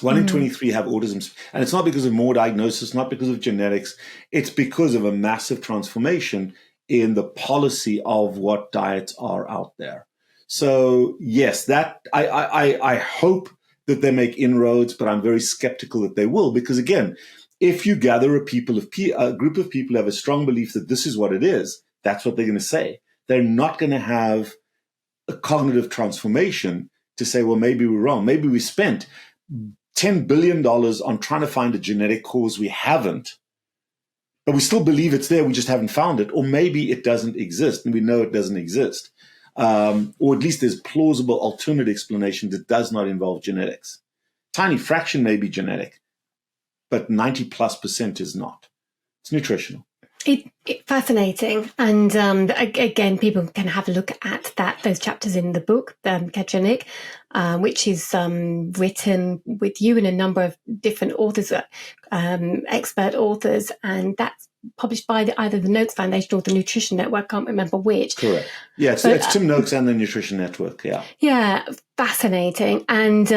1 in 23 have autism. And it's not because of more diagnosis, not because of genetics. It's because of a massive transformation in the policy of what diets are out there. So, yes, that I hope that they make inroads, but I'm very skeptical that they will, because, again, if you gather a group of people who have a strong belief that this is what it is, that's what they're going to say. They're not going to have a cognitive transformation to say, well, maybe we're wrong. Maybe we spent $10 billion on trying to find a genetic cause we haven't, but we still believe it's there. We just haven't found it. Or maybe it doesn't exist and we know it doesn't exist. Or at least there's plausible alternate explanation that does not involve genetics. Tiny fraction may be genetic, but 90+% is not. It's nutritional. Fascinating. And again, people can have a look at those chapters in the book, Ketogenic, which is written with you and a number of different authors, expert authors, and that's published by either the Noakes Foundation or the Nutrition Network. I can't remember which. Correct. Yeah, it's Tim Noakes and the Nutrition Network. Yeah. Yeah, fascinating. And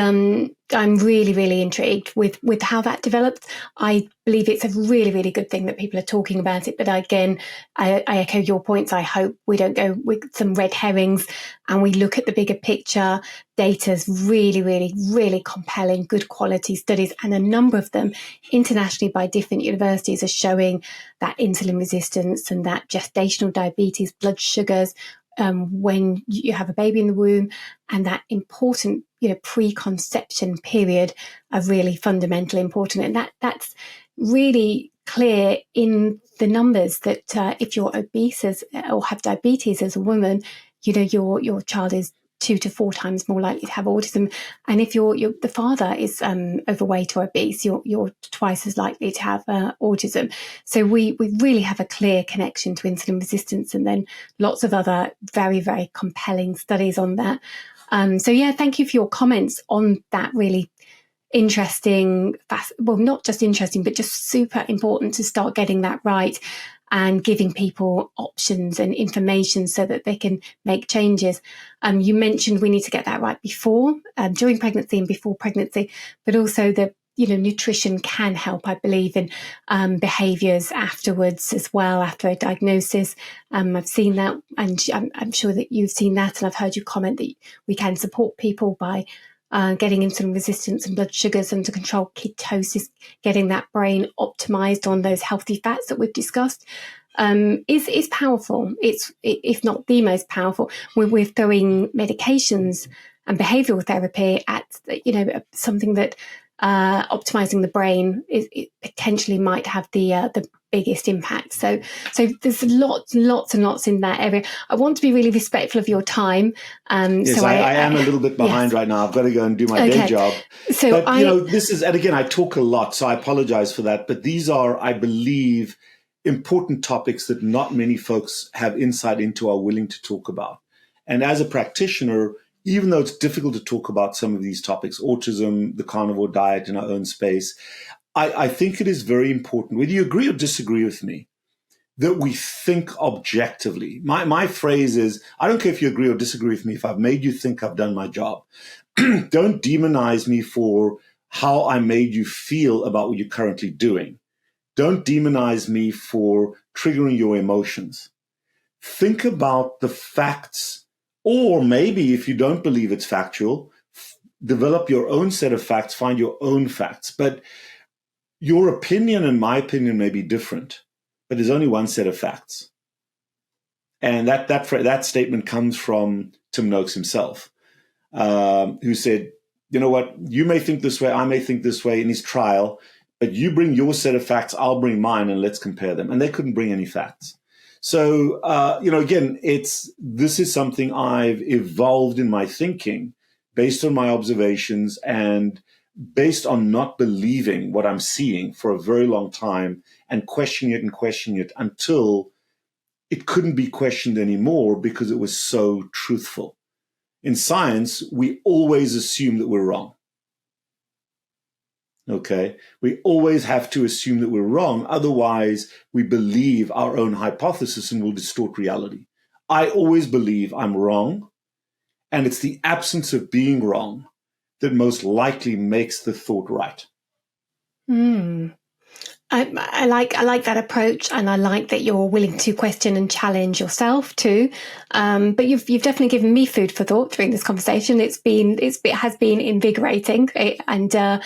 I'm really, really intrigued with how that developed. I believe it's a really, really good thing that people are talking about it. But again, I echo your points. I hope we don't go with some red herrings and we look at the bigger picture. Data's really, really, really compelling, good quality studies. And a number of them internationally by different universities are showing that insulin resistance and that gestational diabetes, blood sugars, when you have a baby in the womb, and that important, preconception period are really fundamentally important. And that's really clear in the numbers that if you're obese or have diabetes as a woman, your child is 2 to 4 times more likely to have autism. And if the father is overweight or obese, you're twice as likely to have autism. So we really have a clear connection to insulin resistance, and then lots of other very, very compelling studies on that. So yeah, thank you for your comments on that really interesting, not just interesting, but just super important to start getting that right and giving people options and information so that they can make changes. You mentioned we need to get that right before, during pregnancy and before pregnancy, but also the nutrition can help, I believe, in behaviours afterwards as well, after a diagnosis. I've seen that, and I'm sure that you've seen that, and I've heard you comment that we can support people by getting insulin resistance and blood sugars under control, ketosis, getting that brain optimized on those healthy fats that we've discussed, is powerful. It's, if not the most powerful. We're throwing medications and behavioural therapy at something that optimizing the brain it potentially might have the biggest impact. So there's lots and lots in that area. I want to be really respectful of your time. Yes, so I am a little bit behind right now. I've got to go and do my day job. So but this is, and again, I talk a lot, so I apologize for that. But these are, I believe, important topics that not many folks have insight into, are willing to talk about. And as a practitioner, even though it's difficult to talk about some of these topics, autism, the carnivore diet in our own space, I think it is very important, whether you agree or disagree with me, that we think objectively. My phrase is, I don't care if you agree or disagree with me, if I've made you think I've done my job. Don't demonize me for how I made you feel about what you're currently doing. Don't demonize me for triggering your emotions. Think about the facts. Or maybe if you don't believe it's factual, develop your own set of facts, find your own facts. But your opinion and my opinion may be different, but there's only one set of facts. And that statement comes from Tim Noakes himself, who said, you know what, you may think this way, I may think this way in his trial, but you bring your set of facts, I'll bring mine, and let's compare them. And they couldn't bring any facts. So, again, this is something I've evolved in my thinking based on my observations and based on not believing what I'm seeing for a very long time and questioning it until it couldn't be questioned anymore because it was so truthful. In science, we always assume that we're wrong. Okay? We always have to assume that we're wrong. Otherwise, we believe our own hypothesis and will distort reality. I always believe I'm wrong, and it's the absence of being wrong that most likely makes the thought right. I like that approach, and I like that you're willing to question and challenge yourself too. But you've definitely given me food for thought during this conversation. It has been invigorating, and a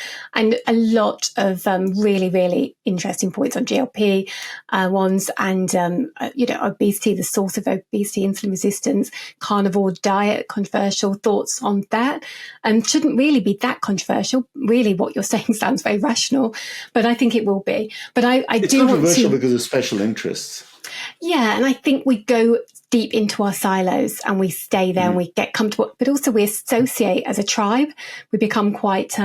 lot of really interesting points on GLP-1s and obesity, the source of obesity, insulin resistance, carnivore diet, controversial thoughts on that. Shouldn't really be that controversial. Really, what you're saying sounds very rational, but I think it will be. But it's do controversial want to, because of special interests. Yeah, and I think we go deep into our silos and we stay there and we get comfortable, but also we associate as a tribe. We become quite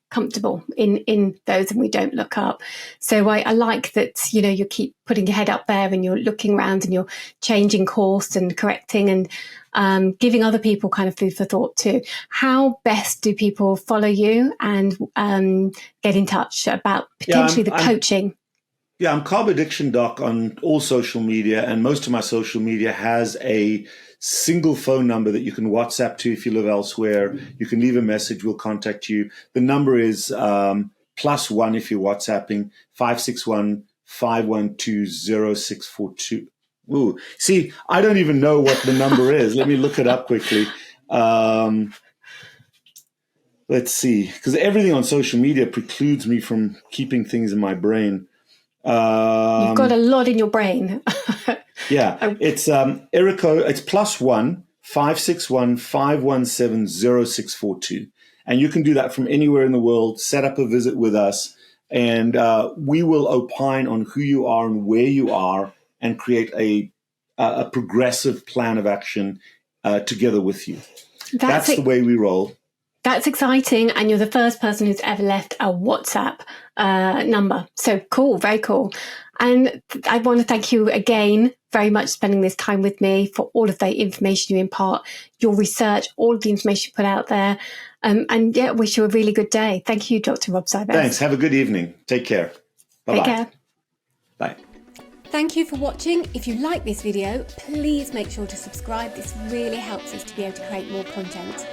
comfortable in those, and we don't look up. So I like that, you keep putting your head up there and you're looking around and you're changing course and correcting and giving other people kind of food for thought too. How best do people follow you and get in touch about potentially the coaching? I'm Carb Addiction Doc on all social media, and most of my social media has a single phone number that you can WhatsApp to if you live elsewhere. You can leave a message, we'll contact you. The number is +1 if you're WhatsApping, 561-512-0642. Ooh, see, I don't even know what the number is. Let me look it up quickly. Let's see, because everything on social media precludes me from keeping things in my brain. You've got a lot in your brain. Yeah, it's Erico. It's +1 561-517-0642, and you can do that from anywhere in the world. Set up a visit with us, and we will opine on who you are and where you are, and create a progressive plan of action together with you. That's the way we roll. That's exciting. And you're the first person who's ever left a WhatsApp number. So cool, very cool. And I want to thank you again very much spending this time with me, for all of the information you impart, your research, all of the information you put out there. And yeah, wish you a really good day. Thank you, Dr. Rob Cywes. Thanks. Have a good evening. Take care. Bye-bye. Take care. Bye. Thank you for watching. If you like this video, please make sure to subscribe. This really helps us to be able to create more content.